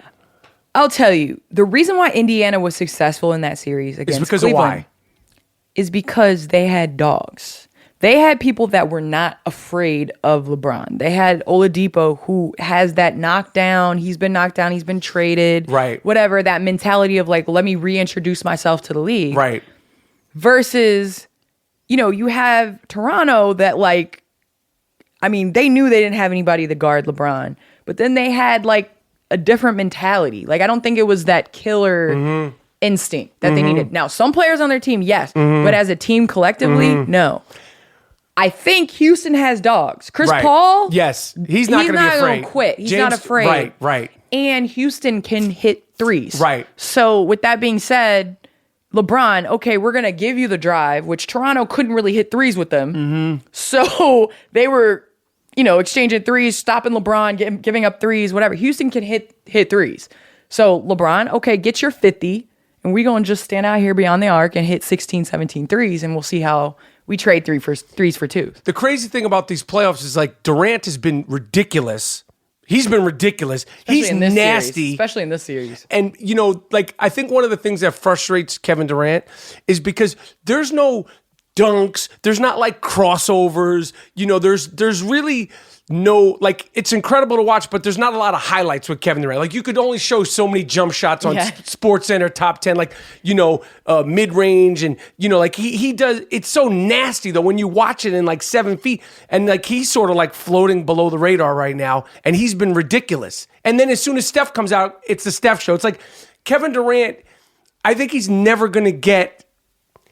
I'll tell you, the reason why Indiana was successful in that series against It's because Cleveland of why? Is because they had dogs. They had people that were not afraid of LeBron. They had Oladipo, who has that knockdown. He's been knocked down. He's been traded. Right. Whatever, that mentality of like, let me reintroduce myself to the league. Right. Versus, you have Toronto that like, I mean, they knew they didn't have anybody to guard LeBron. But then they had like a different mentality. Like, I don't think it was that killer instinct that they needed. Now, some players on their team, yes. But as a team collectively, no. I think Houston has dogs. Chris Right. Paul, Yes, he's not going to be afraid. Gonna quit. He's not afraid. Right. And Houston can hit threes. Right. So with that being said, LeBron, okay, we're going to give you the drive, which Toronto couldn't really hit threes with them. So they were, exchanging threes, stopping LeBron, giving up threes, whatever. Houston can hit threes. So LeBron, okay, get your 50, and we're going to just stand out here beyond the arc and hit 16, 17 threes, and we'll see how we trade threes for 2. The crazy thing about these playoffs is like Durant has been ridiculous. He's been ridiculous. He's nasty. Especially in this series. And, I think one of the things that frustrates Kevin Durant is because there's no dunks. There's not like crossovers. There's really no, like, it's incredible to watch, but there's not a lot of highlights with Kevin Durant. Like, you could only show so many jump shots on SportsCenter top 10, like, mid-range. And, like, he does, it's so nasty, though, when you watch it in, like, 7 feet. And, like, he's sort of, like, floating below the radar right now. And he's been ridiculous. And then as soon as Steph comes out, it's the Steph show. It's like, Kevin Durant, I think he's never going to get.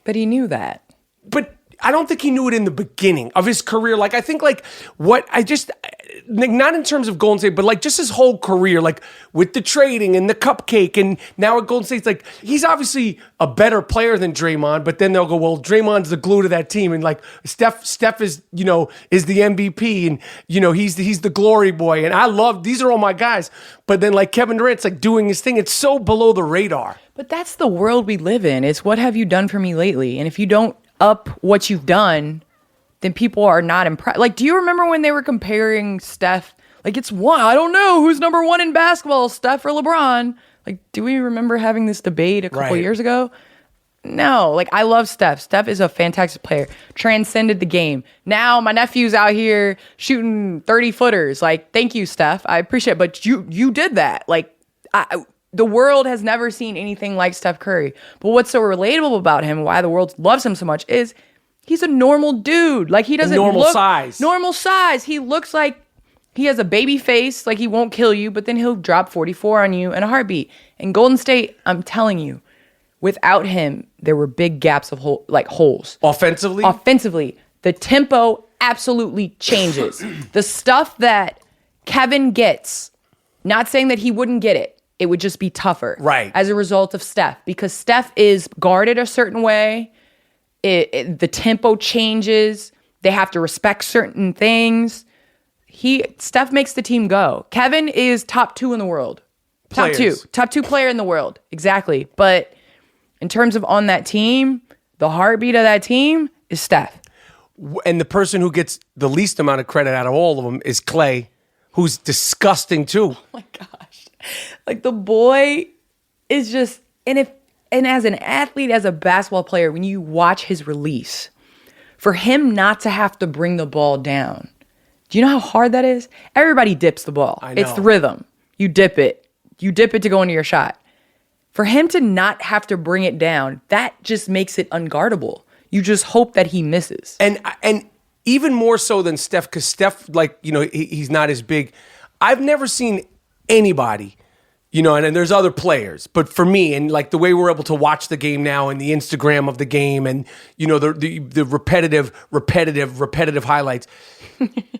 But he knew that. But I don't think he knew it in the beginning of his career. Like, I think, like, not in terms of Golden State, but, like, just his whole career, like, with the trading and the cupcake, and now at Golden State, like, he's obviously a better player than Draymond, but then they'll go, well, Draymond's the glue to that team, and, like, Steph is, is the MVP, and, he's the glory boy, and I love, these are all my guys, but then, like, Kevin Durant's, like, doing his thing. It's so below the radar. But that's the world we live in. It's what have you done for me lately? And if you don't up what you've done, then people are not impressed. Like, do you remember when they were comparing Steph? Like, it's one. I don't know who's number 1 in basketball, Steph or LeBron. Like, do we remember having this debate a couple years ago? No. Like, I love Steph. Steph is a fantastic player. Transcended the game. Now my nephew's out here shooting 30-footers. Like, thank you, Steph. I appreciate it. But you did that. Like, the world has never seen anything like Steph Curry. But what's so relatable about him, why the world loves him so much, is he's a normal dude. Like, he doesn't normal look size. Normal size. He looks like he has a baby face. Like, he won't kill you, but then he'll drop 44 on you in a heartbeat. And Golden State, I'm telling you, without him, there were big gaps of holes. Offensively, the tempo absolutely changes. The stuff that Kevin gets, not saying that he wouldn't get it. It would just be tougher. Right. As a result of Steph. Because Steph is guarded a certain way. The tempo changes. They have to respect certain things. Steph makes the team go. Kevin is top 2 in the world. Players. Top 2 player in the world. Exactly. But in terms of on that team, the heartbeat of that team is Steph. And the person who gets the least amount of credit out of all of them is Clay, who's disgusting too. Oh my gosh. Like the boy is just, and as an athlete, as a basketball player, when you watch his release, for him not to have to bring the ball down, do you know how hard that is? Everybody dips the ball. I know. It's the rhythm. You dip it. You dip it to go into your shot. For him to not have to bring it down, that just makes it unguardable. You just hope that he misses. And even more so than Steph, because Steph, like, you know, he's not as big. I've never seen anybody, you know, and there's other players, but for me, and like the way we're able to watch the game now and the Instagram of the game and, you know, the repetitive highlights,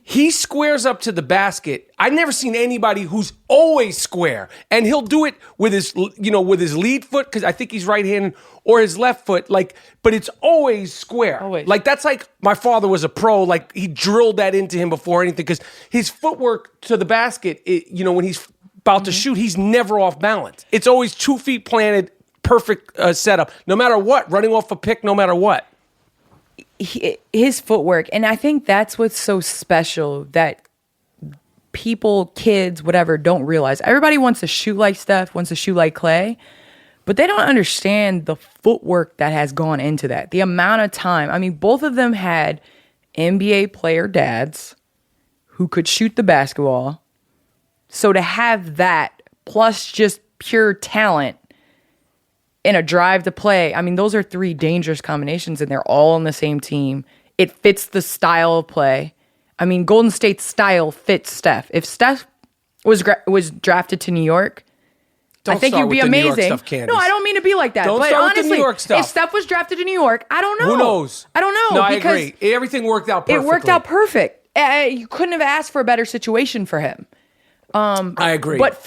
he squares up to the basket. I've never seen anybody who's always square, and he'll do it with his, you know, with his lead foot, because I think he's right-handed, or his left foot, like, but it's always square. Always. Like, that's like my father was a pro, like he drilled that into him before anything, because his footwork to the basket, you know, when he's about to shoot, he's never off balance. It's always 2 feet planted, perfect setup, no matter what, running off a pick, no matter what. His footwork, and I think that's what's so special that people, kids, whatever, don't realize. Everybody wants to shoot like Steph, wants to shoot like Clay, but they don't understand the footwork that has gone into that. The amount of time. I mean, both of them had NBA player dads who could shoot the basketball. So to have that plus just pure talent and a drive to play, I mean, those are 3 dangerous combinations, and they're all on the same team. It fits the style of play. I mean, Golden State's style fits Steph. If Steph was drafted to New York, I think you'd be amazing. Stuff, no, I don't mean to be like that. Don't but start honestly, with the New York stuff. If Steph was drafted to New York, I don't know. Who knows? I don't know. No, I agree. Everything worked out perfectly. It worked out perfect. You couldn't have asked for a better situation for him. I agree. But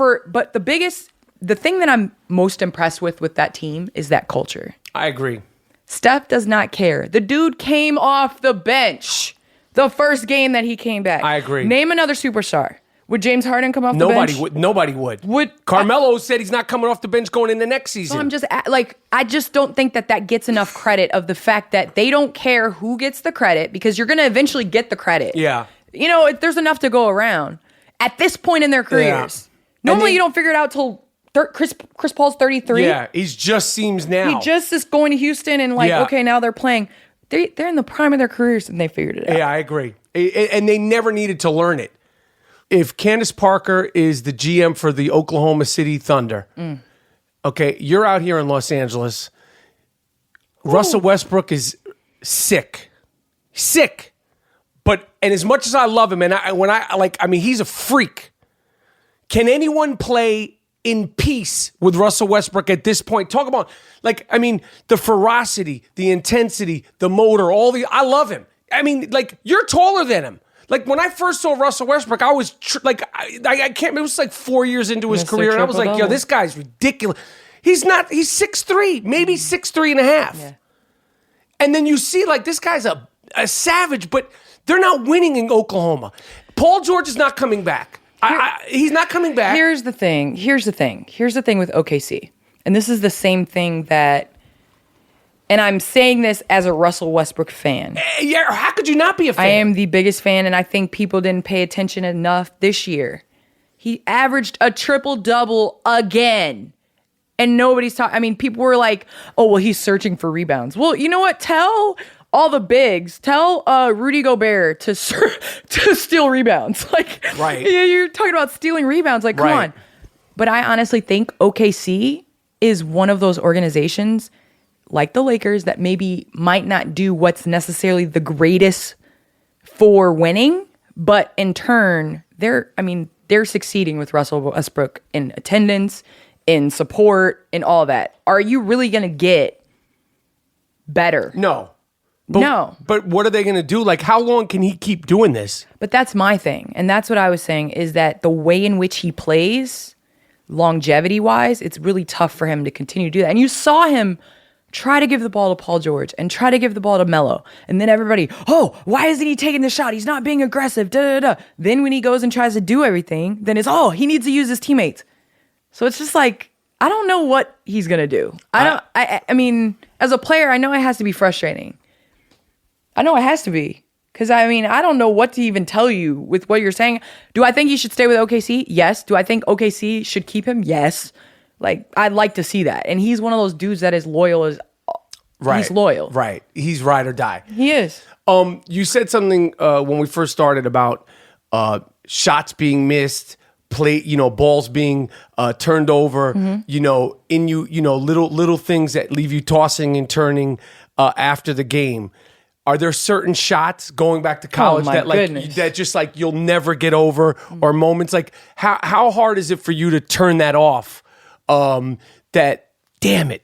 the thing that I'm most impressed with that team is that culture. I agree. Steph does not care. The dude came off the bench the first game that he came back. I agree. Name another superstar. Would James Harden come off the bench? Nobody would. Carmelo said he's not coming off the bench going in the next season. So I'm just I just don't think that gets enough credit of the fact that they don't care who gets the credit, because you're going to eventually get the credit. Yeah. You know, there's enough to go around at this point in their careers. Yeah. Normally, you don't figure it out till Chris Paul's 33. Yeah, he just seems now. He just is going to Houston and okay, now they're playing. They're in the prime of their careers and they figured it out. Yeah, I agree. And they never needed to learn it. If Candace Parker is the GM for the Oklahoma City Thunder, okay, you're out here in Los Angeles. Ooh. Russell Westbrook is sick. But, and as much as I love him, and he's a freak. Can anyone play in peace with Russell Westbrook at this point? Talk about, the ferocity, the intensity, the motor, I love him. I mean, you're taller than him. Like, when I first saw Russell Westbrook, I was, I can't, it was 4 years into his career, and I was like, yo, this guy's ridiculous. He's 6'3", maybe 6'3 and a half. Yeah. And then you see, this guy's a savage, but they're not winning in Oklahoma. Paul George is not coming back. He's not coming back. Here's the thing with OKC. And this is the same thing that, and I'm saying this as a Russell Westbrook fan. Yeah, how could you not be a fan? I am the biggest fan, and I think people didn't pay attention enough this year. He averaged a triple-double again. And nobody's talking. I mean, people were like, oh, well, he's searching for rebounds. Well, you know what? Tell all the bigs. Tell Rudy Gobert to steal rebounds. Right. You're talking about stealing rebounds. Come on. But I honestly think OKC is one of those organizations, like the Lakers, that maybe might not do what's necessarily the greatest for winning, but in turn, they're succeeding with Russell Westbrook in attendance, in support, in all that. Are you really going to get better? No. No. But what are they going to do? How long can he keep doing this? But that's my thing. And that's what I was saying, is that the way in which he plays, longevity-wise, it's really tough for him to continue to do that. And you saw him try to give the ball to Paul George and try to give the ball to Melo. And then everybody, oh, why isn't he taking the shot? He's not being aggressive. Then when he goes and tries to do everything, then it's, he needs to use his teammates. So it's just I don't know what he's going to do. I mean, as a player, I know it has to be frustrating. I know it has to be. Because, I mean, I don't know what to even tell you with what you're saying. Do I think he should stay with OKC? Yes. Do I think OKC should keep him? Yes. Like, I'd like to see that. And he's one of those dudes that is loyal as... Right. He's loyal. Right. He's ride or die. He is. You said something when we first started about shots being missed, balls being turned over, little things that leave you tossing and turning after the game. Are there certain shots going back to college that just like you'll never get over, or moments like how hard is it for you to turn that off? That damn it,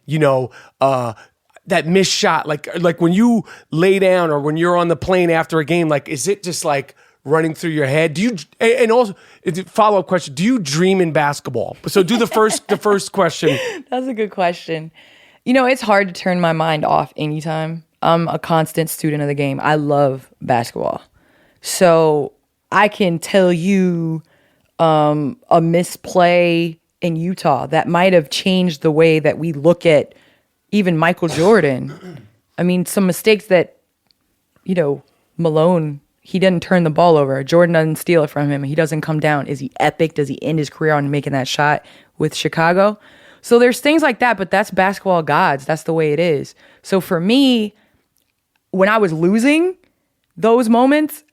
that missed shot, like when you lay down or when you're on the plane after a game, like is it just like running through your head? Do you, and also follow-up question, do you dream in basketball? So do the first question. That's a good question. It's hard to turn my mind off anytime. I'm a constant student of the game. I love basketball. So I can tell you a misplay in Utah that might have changed the way that we look at even Michael Jordan. I mean, some mistakes that, Malone, he didn't turn the ball over. Jordan doesn't steal it from him. He doesn't come down. Is he epic? Does he end his career on making that shot with Chicago? So there's things like that, but that's basketball gods. That's the way it is. So for me, when I was losing those moments,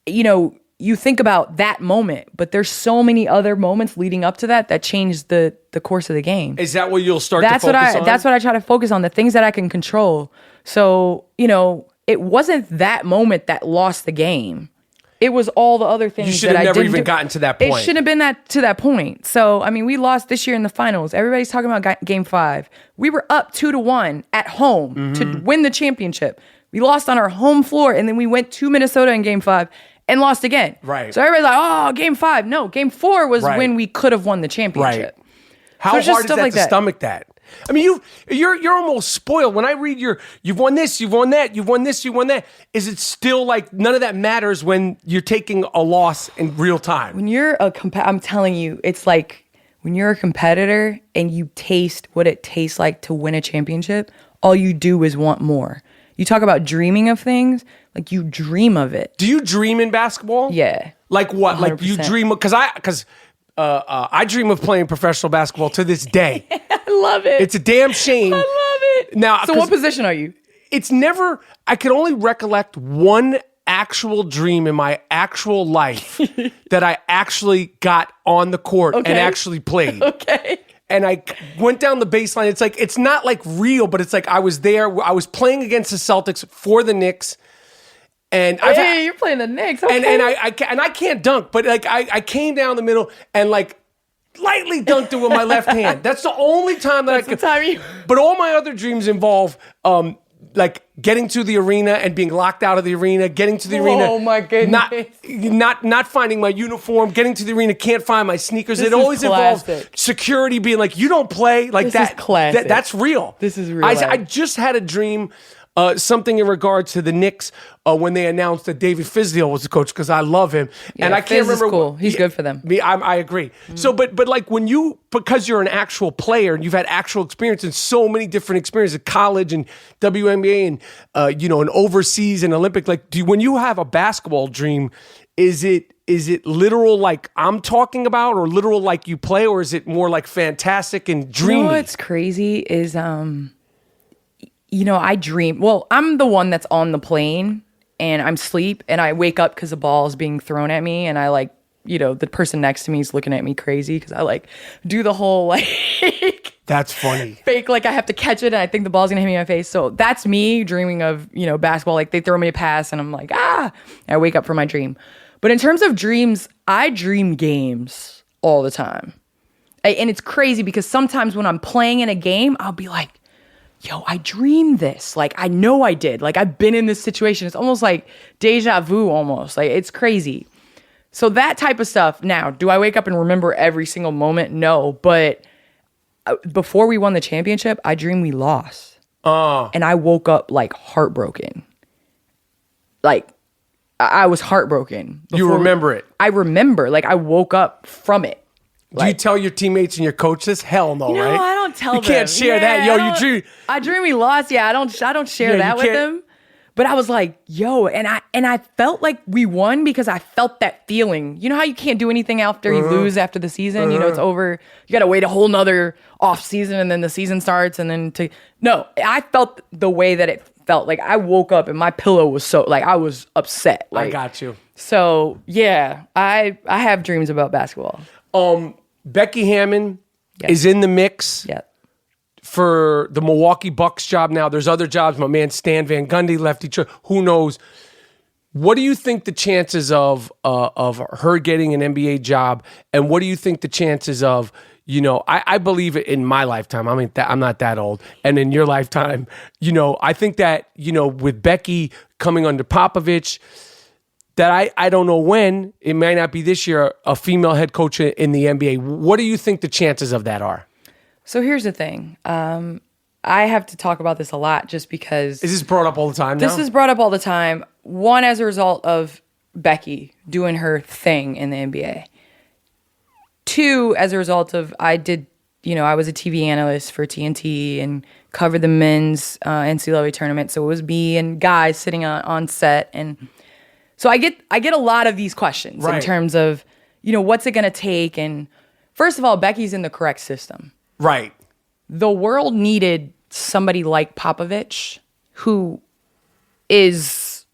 you think about that moment, but there's so many other moments leading up to that changed the course of the game. Is that what you'll start to focus on? That's what I try to focus on, the things that I can control. So, it wasn't that moment that lost the game. It was all the other things that I didn't do. You should have never even gotten to that point. It shouldn't have been to that point. So, I mean, we lost this year in the finals. Everybody's talking about Game 5. We were up 2-1 at home to win the championship. We lost on our home floor, and then we went to Minnesota in Game 5 and lost again. Right. So everybody's like, oh, Game 5. No, Game 4 was when we could have won the championship. Right. How hard is that to stomach that? I mean, you're almost spoiled. When I read you've won this, you've won that, you've won this, you won that. Is it still like none of that matters when you're taking a loss in real time? When you're I'm telling you, it's like when you're a competitor and you taste what it tastes like to win a championship, all you do is want more. You talk about dreaming of things, like you dream of it. Do you dream in basketball? Yeah. Like what? 100%. Like you dream because I dream of playing professional basketball to this day. I love it. It's a damn shame. I love it. Now, so what position are you? It's never. I can only recollect one actual dream in my actual life that I actually got on the court and actually played. Okay. And I went down the baseline. It's like, it's not like real, but it's like I was there. I was playing against the Celtics for the Knicks. And you're playing the Knicks. Okay. And I can't dunk, but like I came down the middle and like lightly dunked it with my left hand. That's the only time that I could. But all my other dreams involve like getting to the arena and being locked out of the arena, getting to the arena. Oh my goodness. Not finding my uniform, getting to the arena, can't find my sneakers. It always involves security being like, you don't play like this that. Is classic. That's real. This is real. I just had a dream, something in regards to the Knicks when they announced that David Fizdale was the coach, because I love him. Yeah, and I can't remember. Is cool. He's good for them. I agree. So, but like when because you're an actual player and you've had actual experience in so many different experiences, college and WNBA and an overseas and Olympic, like when you have a basketball dream, is it literal like I'm talking about, or literal like you play, or is it more like fantastic and dreamy? You know what's crazy is I dream. Well, I'm the one that's on the plane and I'm asleep and I wake up because the ball is being thrown at me, and I the person next to me is looking at me crazy because I do the whole That's funny. Fake, I have to catch it and I think the ball's gonna hit me in my face. So that's me dreaming of, basketball. Like they throw me a pass and I'm like, I wake up from my dream. But in terms of dreams, I dream games all the time. And it's crazy because sometimes when I'm playing in a game, I'll be like, yo, I dreamed this. I know I did. I've been in this situation. It's almost like deja vu almost. It's crazy. So that type of stuff. Now, do I wake up and remember every single moment? No. But before we won the championship, I dreamed we lost. And I woke up heartbroken. I was heartbroken. You remember it? I remember. I woke up from it. Do you tell your teammates and your coach this? Hell no, right? No, I don't tell them. You can't share that. Yo, you dream. I dream we lost. Yeah, I don't share that with them. But I was like, yo, and I felt like we won because I felt that feeling. You know how you can't do anything after you lose after the season? You know, it's over. You got to wait a whole nother off season and then the season starts and then no, I felt the way that it felt. Like I woke up and my pillow was so, like I was upset. Like, I got you. So yeah, I have dreams about basketball. Becky Hammon is in the mix. Yeah. For the Milwaukee Bucks job now. There's other jobs. My man Stan Van Gundy left each other. Who knows? What do you think the chances of her getting an NBA job? And what do you think the chances of, you know, I believe it in my lifetime. I mean, I'm not that old. And in your lifetime, you know, I think that, you know, with Becky coming under Popovich, that I don't know when, it might not be this year, a female head coach in the NBA. What do you think the chances of that are? So here's the thing. I have to talk about this a lot just because... Is this brought up all the time now? This is brought up all the time. One, as a result of Becky doing her thing in the NBA. Two, as a result of I was a TV analyst for TNT and covered the men's NCAA tournament. So it was me and guys sitting on set. And so I get a lot of these questions in terms of, you know, what's it going to take? And first of all, Becky's in the correct system. Right. The world needed somebody like Popovich, who is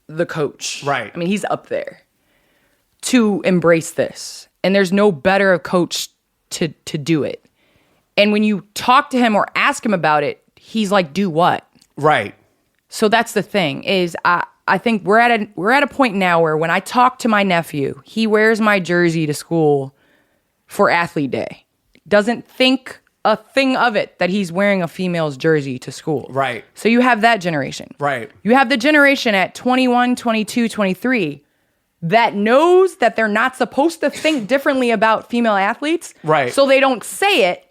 the coach. Right. I mean, he's up there to embrace this. And there's no better coach to do it. And when you talk to him or ask him about it, he's like, do what? Right. So that's the thing is I think we're at a point now where when I talk to my nephew, he wears my jersey to school for athlete day. Doesn't think a thing of it that he's wearing a female's jersey to school. Right. So you have that generation. Right. You have the generation at 21, 22, 23 that knows that they're not supposed to think differently about female athletes. Right. So they don't say it,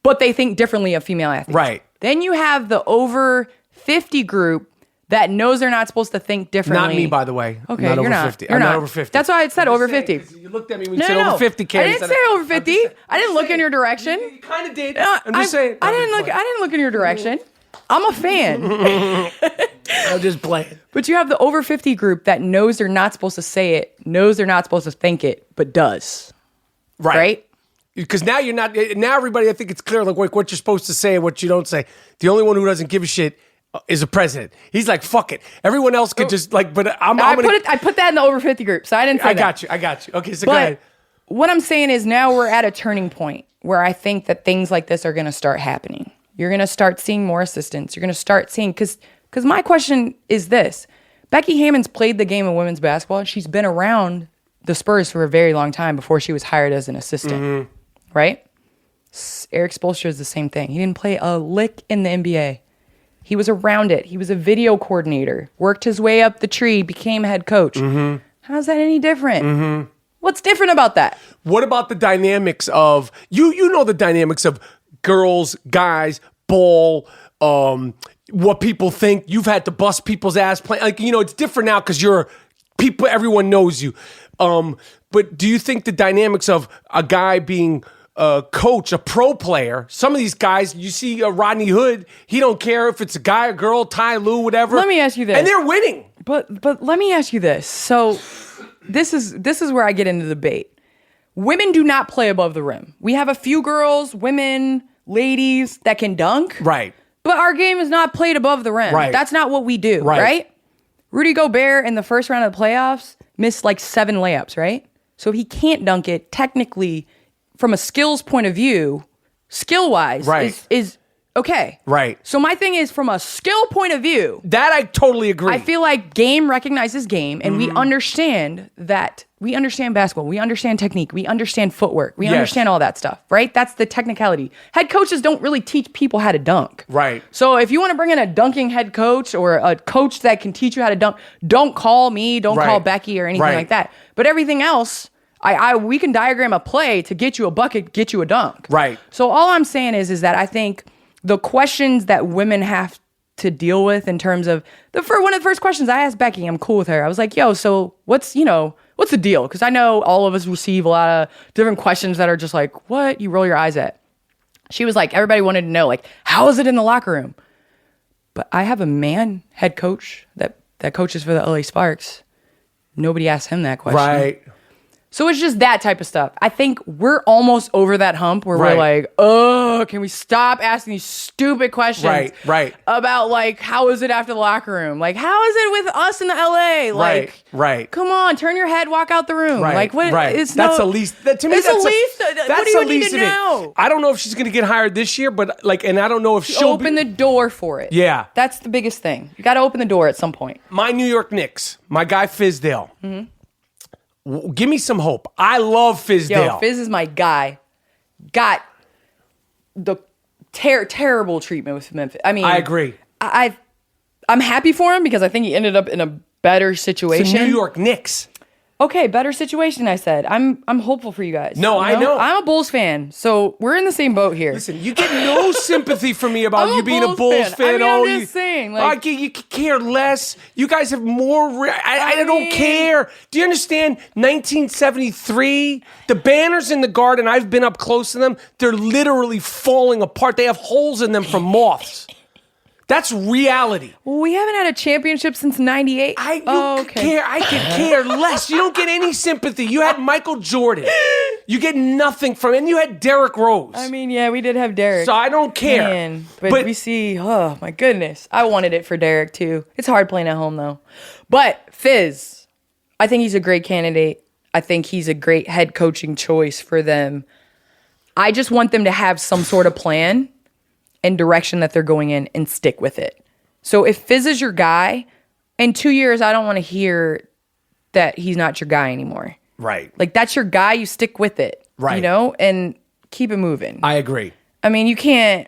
but they think differently of female athletes. Right. Then you have the over 50 group that knows they're not supposed to think differently. Not me, by the way. Okay, I'm not you're over not. 50. You're I'm not not over 50. That's why I said over 50. You looked at me when you said over 50, I Candace. didn't say over 50. I didn't look in your direction. You kind of did. No, I'm just saying. I didn't look in your direction. I'm a fan. I'm just playing. But you have the over 50 group that knows they're not supposed to say it, knows they're not supposed to think it, but does. Right? Because now you're not. Now everybody, I think it's clear, like what you're supposed to say and what you don't say. The only one who doesn't give a shit is the president. He's like, fuck it. Everyone else could just like. But I put that in the over 50 group, so I didn't say that. I got you. Okay, so go ahead. What I'm saying is now we're at a turning point where I think that things like this are going to start happening. You're going to start seeing more assistants. You're going to start seeing, because my question is this. Becky Hammon's played the game of women's basketball. She's been around the Spurs for a very long time before she was hired as an assistant, right? Eric Spoelstra is the same thing. He didn't play a lick in the NBA. He was around it. He was a video coordinator, worked his way up the tree, became head coach. How's that any different? What's different about that? What about the dynamics of, you know the dynamics of girls, guys, ball, what people think. You've had to bust people's ass playing. Like, you know, it's different now because everyone knows you. But do you think the dynamics of a guy being a coach, a pro player, some of these guys, you see Rodney Hood, he don't care if it's a guy or girl, Ty Lue, whatever. Let me ask you this. And they're winning. But let me ask you this. So this is where I get into the debate. Women do not play above the rim. We have a few girls, women, ladies that can dunk. Right. But our game is not played above the rim. Right. That's not what we do, right? Rudy Gobert in the first round of the playoffs missed like 7 layups, right? So if he can't dunk it, technically, from a skills point of view, skill-wise, is okay. Right. So my thing is, from a skill point of view, that I totally agree. I feel like game recognizes game, and we understand that. We understand basketball. We understand technique. We understand footwork. We understand all that stuff, right? That's the technicality. Head coaches don't really teach people how to dunk. Right. So if you want to bring in a dunking head coach or a coach that can teach you how to dunk, don't call me, don't call Becky or anything like that. But everything else, we can diagram a play to get you a bucket, get you a dunk. Right. So all I'm saying is that I think the questions that women have to deal with in terms of one of the first questions I asked Becky, I'm cool with her. I was like, yo, so what's the deal? Because I know all of us receive a lot of different questions that are just like, what? You roll your eyes at. She was like, everybody wanted to know, like, how is it in the locker room? But I have a man head coach that coaches for the LA Sparks. Nobody asked him that question. Right. So it's just that type of stuff. I think we're almost over that hump where we're like, oh, can we stop asking these stupid questions? Right. About like, how is it after the locker room? Like, how is it with us in the LA? Like, right. Come on, turn your head, walk out the room. Right. Like, what? Right. It's that's no, the least. To me, it's that's the least. That's what do you the need least to of it. know? I don't know if she's going to get hired this year, but like, and I don't know if she'll open the door for it. Yeah. That's the biggest thing. You got to open the door at some point. My New York Knicks, my guy Fizdale. Mm-hmm. Give me some hope. I love Fizdale. Yo, Fizz is my guy. Got the terrible treatment with Memphis. I mean, I agree. I'm happy for him because I think he ended up in a better situation. It's New York Knicks. Okay, better situation, I said. I'm hopeful for you guys. No, you I know. I'm a Bulls fan, so we're in the same boat here. Listen, you get no sympathy from me about I'm you being a Bulls fan. I mean, I'm just saying. Like, you care less. You guys have more. I don't care. Do you understand? 1973, the banners in the Garden, I've been up close to them. They're literally falling apart. They have holes in them from moths. That's reality. Well, we haven't had a championship since '98. I could care less. You don't get any sympathy. You had Michael Jordan. You get nothing from it. And you had Derrick Rose. I mean, yeah, we did have Derrick. So I don't care. Man, but we see, oh my goodness. I wanted it for Derrick too. It's hard playing at home though. But Fizz, I think he's a great candidate. I think he's a great head coaching choice for them. I just want them to have some sort of plan and direction that they're going in and stick with it. So if Fizz is your guy, in 2 years, I don't want to hear that he's not your guy anymore. Right. Like, that's your guy, you stick with it. Right. You know, and keep it moving. I agree. I mean, you can't.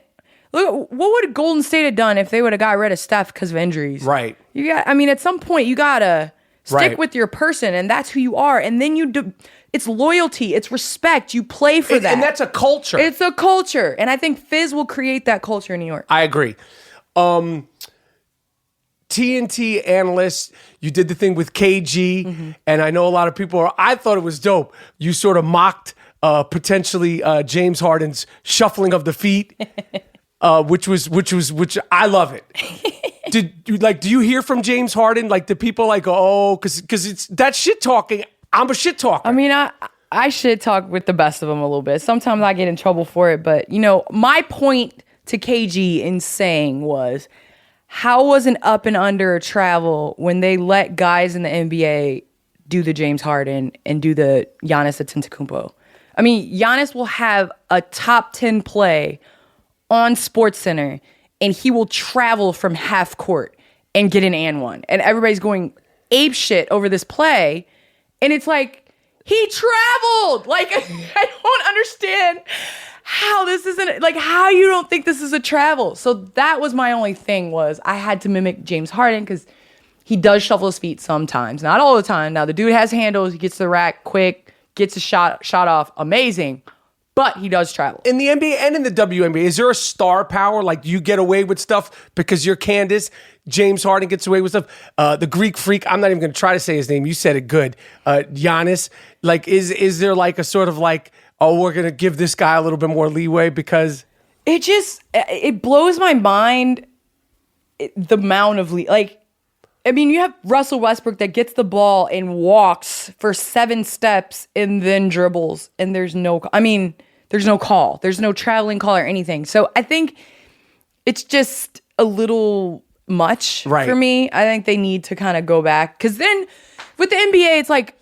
Look, what would Golden State have done if they would have got rid of Steph because of injuries? Right. At some point, you got to stick with your person, and that's who you are. And then it's loyalty, it's respect. You play for that. And that's a culture. It's a culture. And I think Fizz will create that culture in New York. I agree. TNT analyst, you did the thing with KG, and I know a lot of people I thought it was dope. You sort of mocked potentially James Harden's shuffling of the feet, which I love it. Do you hear from James Harden? Like, the people because it's that shit talking. I'm a shit talker. I mean, I shit talk with the best of them a little bit. Sometimes I get in trouble for it, but my point to KG in saying was, how was an up and under travel when they let guys in the NBA do the James Harden and do the Giannis Antetokounmpo? I mean, Giannis will have a top 10 play on SportsCenter, and he will travel from half court and get an and one, and everybody's going ape shit over this play. And it's like, he traveled. Like, I don't understand how this isn't, like, how you don't think this is a travel. So that was my only thing, was I had to mimic James Harden because he does shuffle his feet sometimes. Not all the time. Now, the dude has handles. He gets to the rack quick, gets a shot off. Amazing. But he does travel. In the NBA and in the WNBA, is there a star power? Like, you get away with stuff because you're Candace. James Harden gets away with stuff. The Greek freak, I'm not even going to try to say his name. You said it good. Giannis. Like, is there like a sort of like, oh, we're going to give this guy a little bit more leeway because... It blows my mind, the amount of you have Russell Westbrook that gets the ball and walks for 7 steps and then dribbles, and there's no call. There's no traveling call or anything. So I think it's just a little much for me. I think they need to kind of go back, because then with the NBA, it's like,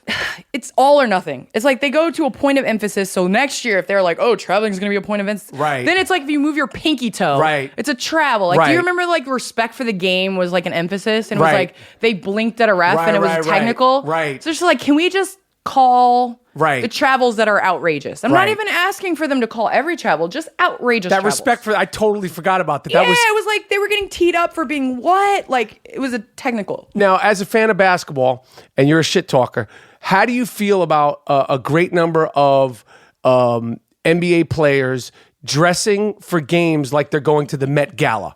it's all or nothing. It's like they go to a point of emphasis. So next year, if they're like, oh, traveling is going to be a point of emphasis, then it's like if you move your pinky toe, it's a travel. Like, do you remember like respect for the game was like an emphasis, and it was like they blinked at a ref and it was technical. So it's just like, can we just call the travels that are outrageous? I'm not even asking for them to call every travel, just outrageous. That travels. Respect for, I totally forgot about that. Yeah, it was like they were getting teed up for being what? Like, it was a technical. Now, as a fan of basketball, and you're a shit talker, how do you feel about a great number of NBA players dressing for games like they're going to the Met Gala?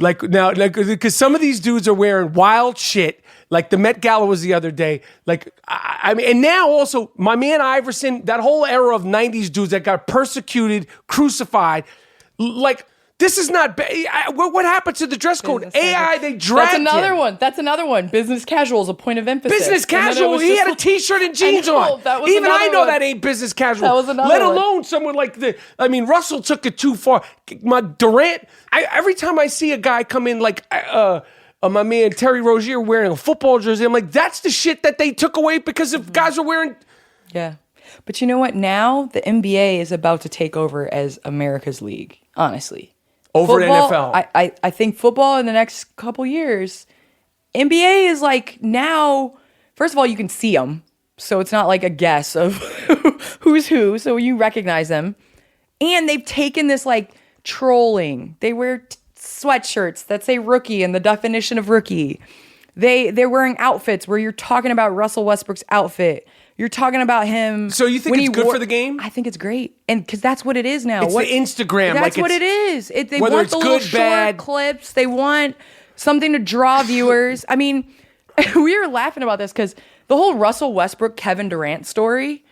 Because some of these dudes are wearing wild shit. Like, the Met Gala was the other day. Like, I mean, and now also, my man Iverson, that whole era of 90s dudes that got persecuted, crucified. Like, This is not. What happened to the dress code? AI. They dragged. That's another one. Business casual is a point of emphasis. Business casual. He had a t-shirt and jeans on. Even I know that ain't business casual. That was another Let one. alone someone like Russell took it too far. My Durant. Every time I see a guy come in like my man Terry Rozier wearing a football jersey, I'm like, that's the shit that they took away because if guys are wearing. Yeah. But you know what? Now the NBA is about to take over as America's league, honestly. Over football, NFL. I think football in the next couple years, NBA is like now, first of all, you can see them. So it's not like a guess of who's who. So you recognize them. And they've taken this like trolling. They wear sweatshirts that say rookie and the definition of rookie. They're wearing outfits where you're talking about Russell Westbrook's outfit. You're talking about him. So you think it's good for the game? I think it's great. And because that's what it is now. It's the Instagram. That's what it is. They whether want it's the little good, short bad. clips. They want something to draw viewers. I mean, we were laughing about this because the whole Russell Westbrook, Kevin Durant story,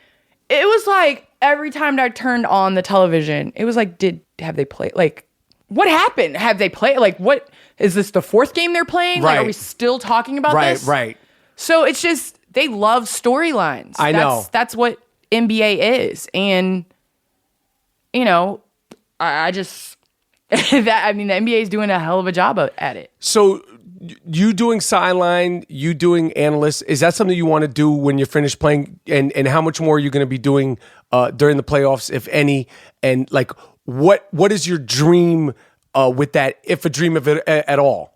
it was like every time I turned on the television, it was like, have they played? Like, what happened? Have they played? Like, what? Is this the fourth game they're playing? Right. Like, are we still talking about this? Right. So it's just, they love storylines. I know. That's what NBA is. And, you know, I just, the NBA is doing a hell of a job at it. So you doing sideline, you doing analyst, is that something you want to do when you're finished playing? And how much more are you going to be doing during the playoffs, if any? And like, what is your dream with that, if a dream of it at all?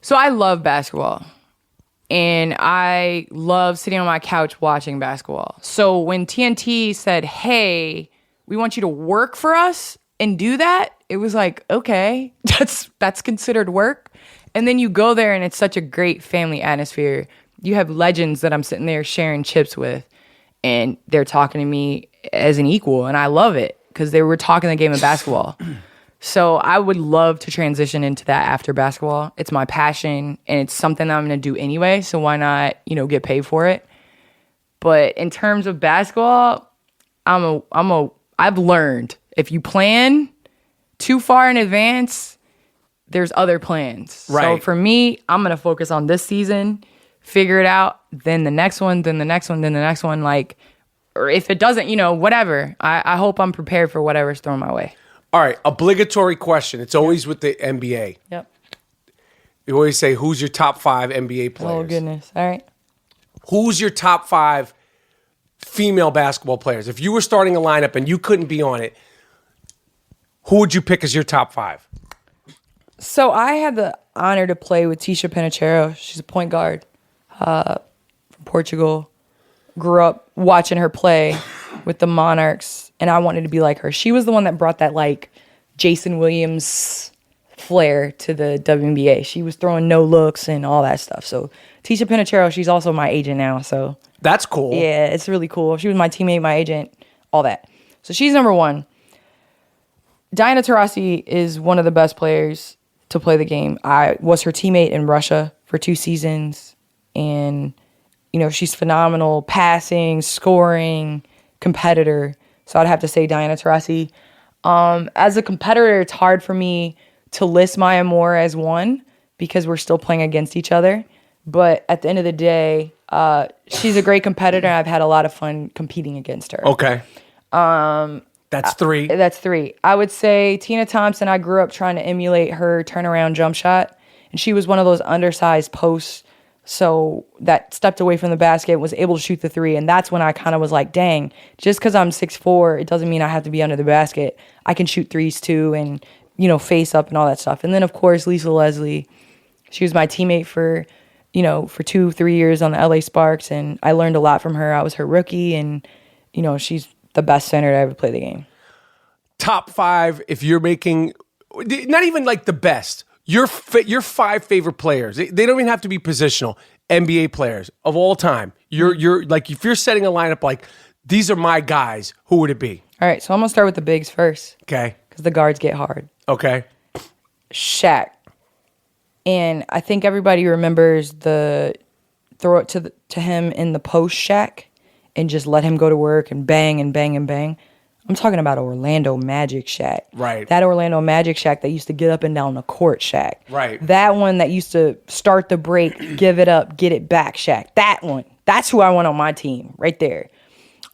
So I love basketball. And I love sitting on my couch watching basketball. So when TNT said, hey, we want you to work for us and do that, it was like, okay, that's considered work. And then you go there and it's such a great family atmosphere. You have legends that I'm sitting there sharing chips with, and they're talking to me as an equal. And I love it because they were talking the game of basketball. So I would love to transition into that after basketball. It's my passion, and it's something that I'm going to do anyway. So why not, get paid for it? But in terms of basketball, I've learned if you plan too far in advance, there's other plans. Right. So for me, I'm going to focus on this season, figure it out, then the next one, then the next one, then the next one. Or if it doesn't, whatever. I hope I'm prepared for whatever's thrown my way. All right, obligatory question. It's always with the NBA. Yep. You always say, who's your top 5 NBA players? Oh, goodness. All right. Who's your top 5 female basketball players? If you were starting a lineup and you couldn't be on it, who would you pick as your top 5? So I had the honor to play with Tisha Penicheiro. She's a point guard from Portugal. Grew up watching her play with the Monarchs, and I wanted to be like her. She was the one that brought that Jason Williams flair to the WNBA. She was throwing no looks and all that stuff. So Tisha Penicheiro, she's also my agent now. So that's cool. Yeah, it's really cool. She was my teammate, my agent, all that. So she's number 1. Diana Taurasi is one of the best players to play the game. I was her teammate in Russia for 2 seasons, and she's phenomenal, passing, scoring, competitor. So I'd have to say Diana Taurasi. As a competitor, it's hard for me to list Maya Moore as one because we're still playing against each other. But at the end of the day, she's a great competitor, and I've had a lot of fun competing against her. Okay. That's 3. That's 3. I would say Tina Thompson. I grew up trying to emulate her turnaround jump shot, and she was one of those undersized posts, so that stepped away from the basket, was able to shoot the 3, and that's when I kind of was like, dang, just because I'm 6'4", it doesn't mean I have to be under the basket. I can shoot 3s too, and face up and all that stuff. And then of course Lisa Leslie, she was my teammate for 2-3 years on the LA Sparks, and I learned a lot from her. I was her rookie, and she's the best center to ever play the game. Top 5, if you're making, not even the best, your 5 favorite players. They don't even have to be positional. NBA players of all time. You're if you're setting a lineup these are my guys, who would it be? All right, so I'm gonna start with the bigs first. Okay. Because the guards get hard. Okay. Shaq. And I think everybody remembers the throw it to him in the post Shaq and just let him go to work and bang and bang and bang. I'm talking about Orlando Magic Shaq. Right. That Orlando Magic Shaq that used to get up and down the court Shaq. Right. That one that used to start the break, give it up, get it back Shaq. That one. That's who I want on my team right there.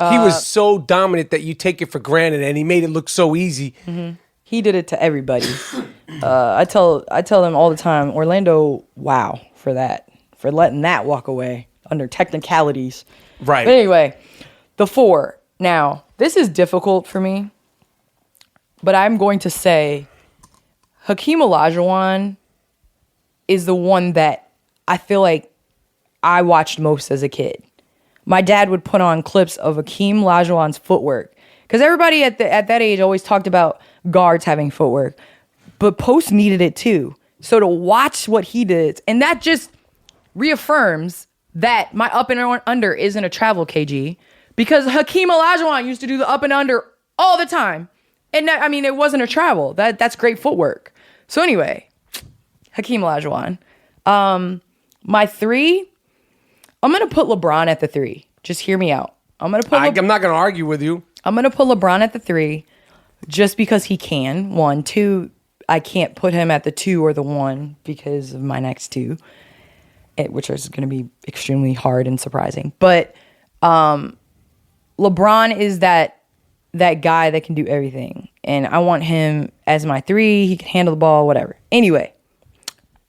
He was so dominant that you take it for granted, and he made it look so easy. Mm-hmm. He did it to everybody. I tell them all the time, Orlando, wow, for letting that walk away under technicalities. Right. But anyway, the 4. Now, this is difficult for me, but I'm going to say Hakeem Olajuwon is the one that I feel like I watched most as a kid. My dad would put on clips of Hakeem Olajuwon's footwork because everybody at that age always talked about guards having footwork, but posts needed it too. So to watch what he did, and that just reaffirms that my up and under isn't a travel KG because Hakeem Olajuwon used to do the up and under all the time. And that, I mean, it wasn't a travel. That's great footwork. So anyway, Hakeem Olajuwon. My 3, I'm going to put LeBron at the 3. Just hear me out. I'm not going to argue with you. I'm going to put LeBron at the 3 just because he can. 1. 2, I can't put him at the 2 or the 1 because of my next 2, which is going to be extremely hard and surprising. But LeBron is that guy that can do everything. And I want him as my 3. He can handle the ball, whatever. Anyway,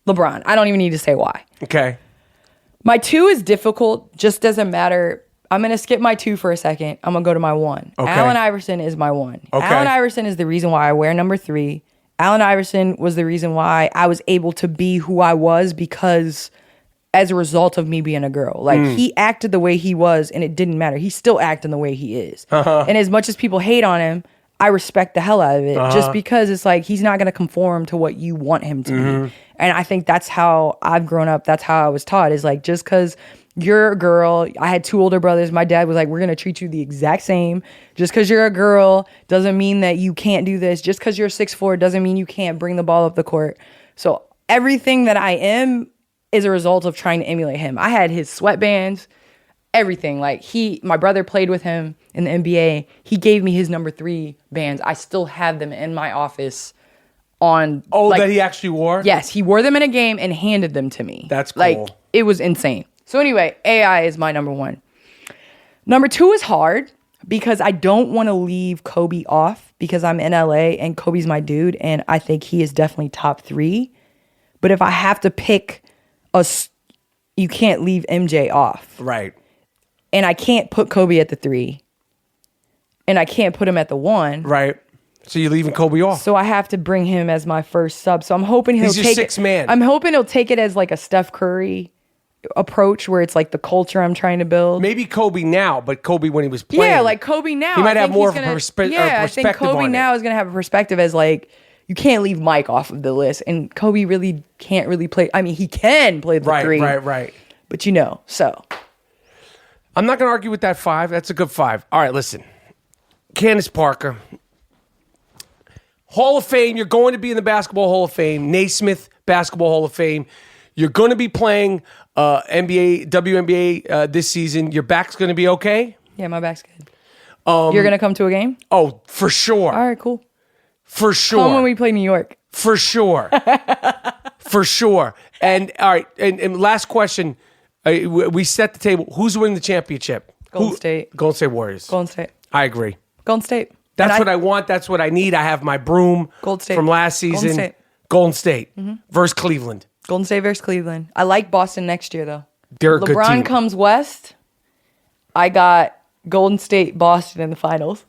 LeBron. I don't even need to say why. Okay. My 2 is difficult. Just doesn't matter. I'm going to skip my 2 for a second. I'm going to go to my 1. Okay. Allen Iverson is my 1. Okay. Allen Iverson is the reason why I wear number 3. Allen Iverson was the reason why I was able to be who I was because as a result of me being a girl. Like, he acted the way he was, and it didn't matter. He's still acting the way he is. And as much as people hate on him, I respect the hell out of it just because it's like he's not going to conform to what you want him to be. And I think that's how I've grown up. That's how I was taught is like, just because you're a girl, I had 2 older brothers. My dad was like, we're going to treat you the exact same. Just because you're a girl doesn't mean that you can't do this. Just because you're 6'4" doesn't mean you can't bring the ball up the court. So everything that I am is a result of trying to emulate him. I had his sweatbands, everything. Like my brother played with him in the NBA. He gave me his number 3 bands. I still have them in my office on. Oh, that he actually wore? Yes, he wore them in a game and handed them to me. That's cool. Like, it was insane. So anyway, AI is my number 1. Number 2 is hard because I don't want to leave Kobe off because I'm in LA and Kobe's my dude and I think he is definitely top 3. But if I have to pick you can't leave MJ off. Right. And I can't put Kobe at the 3. And I can't put him at the 1. Right. So you're leaving Kobe off. So I have to bring him as my first sub. So I'm hoping he'll He's your take sixth man. I'm hoping he'll take it as like a Steph Curry approach where it's like the culture I'm trying to build. Maybe Kobe now, but Kobe when he was playing. Yeah, like Kobe now. He might I have think more he's of a gonna- perspective I think Kobe on now it. is going to have a perspective as like, you can't leave Mike off of the list. And Kobe really can't really play. I mean, he can play the 3. Right. But so. I'm not going to argue with that 5. That's a good 5. All right, listen. Candace Parker. Hall of Fame. You're going to be in the Basketball Hall of Fame. Naismith Basketball Hall of Fame. You're going to be playing WNBA this season. Your back's going to be okay? Yeah, my back's good. You're going to come to a game? Oh, for sure. All right, cool. For sure. Come when we play New York. For sure. For sure. And all right, and last question. We set the table. Who's winning the championship? Golden State. Golden State Warriors. Golden State. I agree. Golden State. That's what I want. That's what I need. I have my broom Golden State. from last season. Golden State. Golden State versus Cleveland. Golden State versus Cleveland. I like Boston next year, though. They're a good team. LeBron comes west. I got Golden State, Boston in the finals.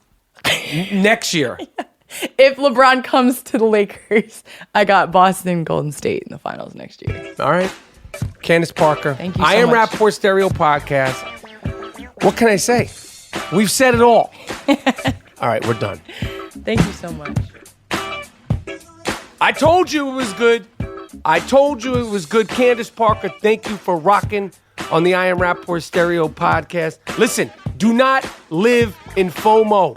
Next year. If LeBron comes to the Lakers, I got Boston, Golden State in the finals next year. All right. Candace Parker. Thank you so I Am much. Rapaport Stereo Podcast. What can I say? We've said it all. All right, we're done. Thank you so much. I told you it was good. Candace Parker, thank you for rocking on the I Am Rapaport Stereo Podcast. Listen, do not live in FOMO.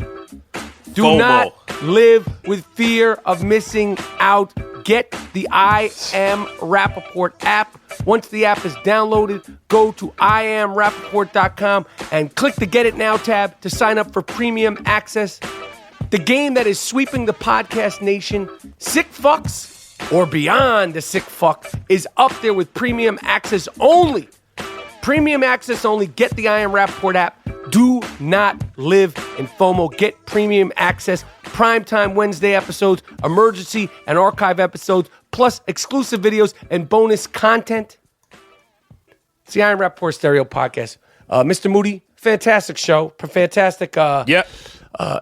Do FOMO. not live with fear of missing out. Get the I Am Rapaport app. Once the app is downloaded, go to IamRapaport.com and click the Get It Now tab to sign up for premium access. The game that is sweeping the podcast nation, sick fucks or beyond the sick fuck, is up there with premium access only. Premium access only. Get the I Am Rapaport app. Do not live in FOMO. Get premium access, primetime Wednesday episodes, emergency and archive episodes, plus exclusive videos and bonus content. It's the I Am Rapaport Stereo Podcast. Mr. Moody, fantastic show. Fantastic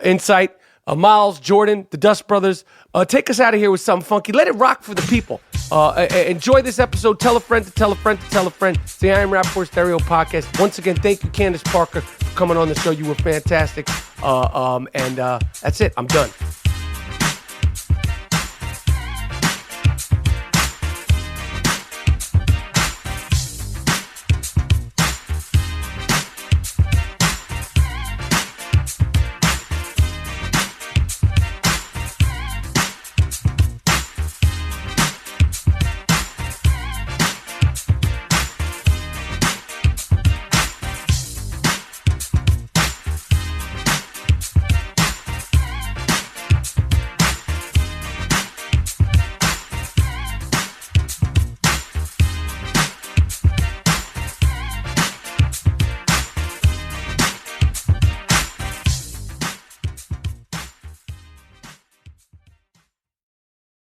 insight. Miles, Jordan, the Dust Brothers, take us out of here with something funky. Let it rock for the people. Enjoy this episode. Tell a friend to tell a friend to tell a friend. It's the I Am Rapaport Stereo Podcast. Once again, thank you, Candace Parker, for coming on the show. You were fantastic. And that's it. I'm done.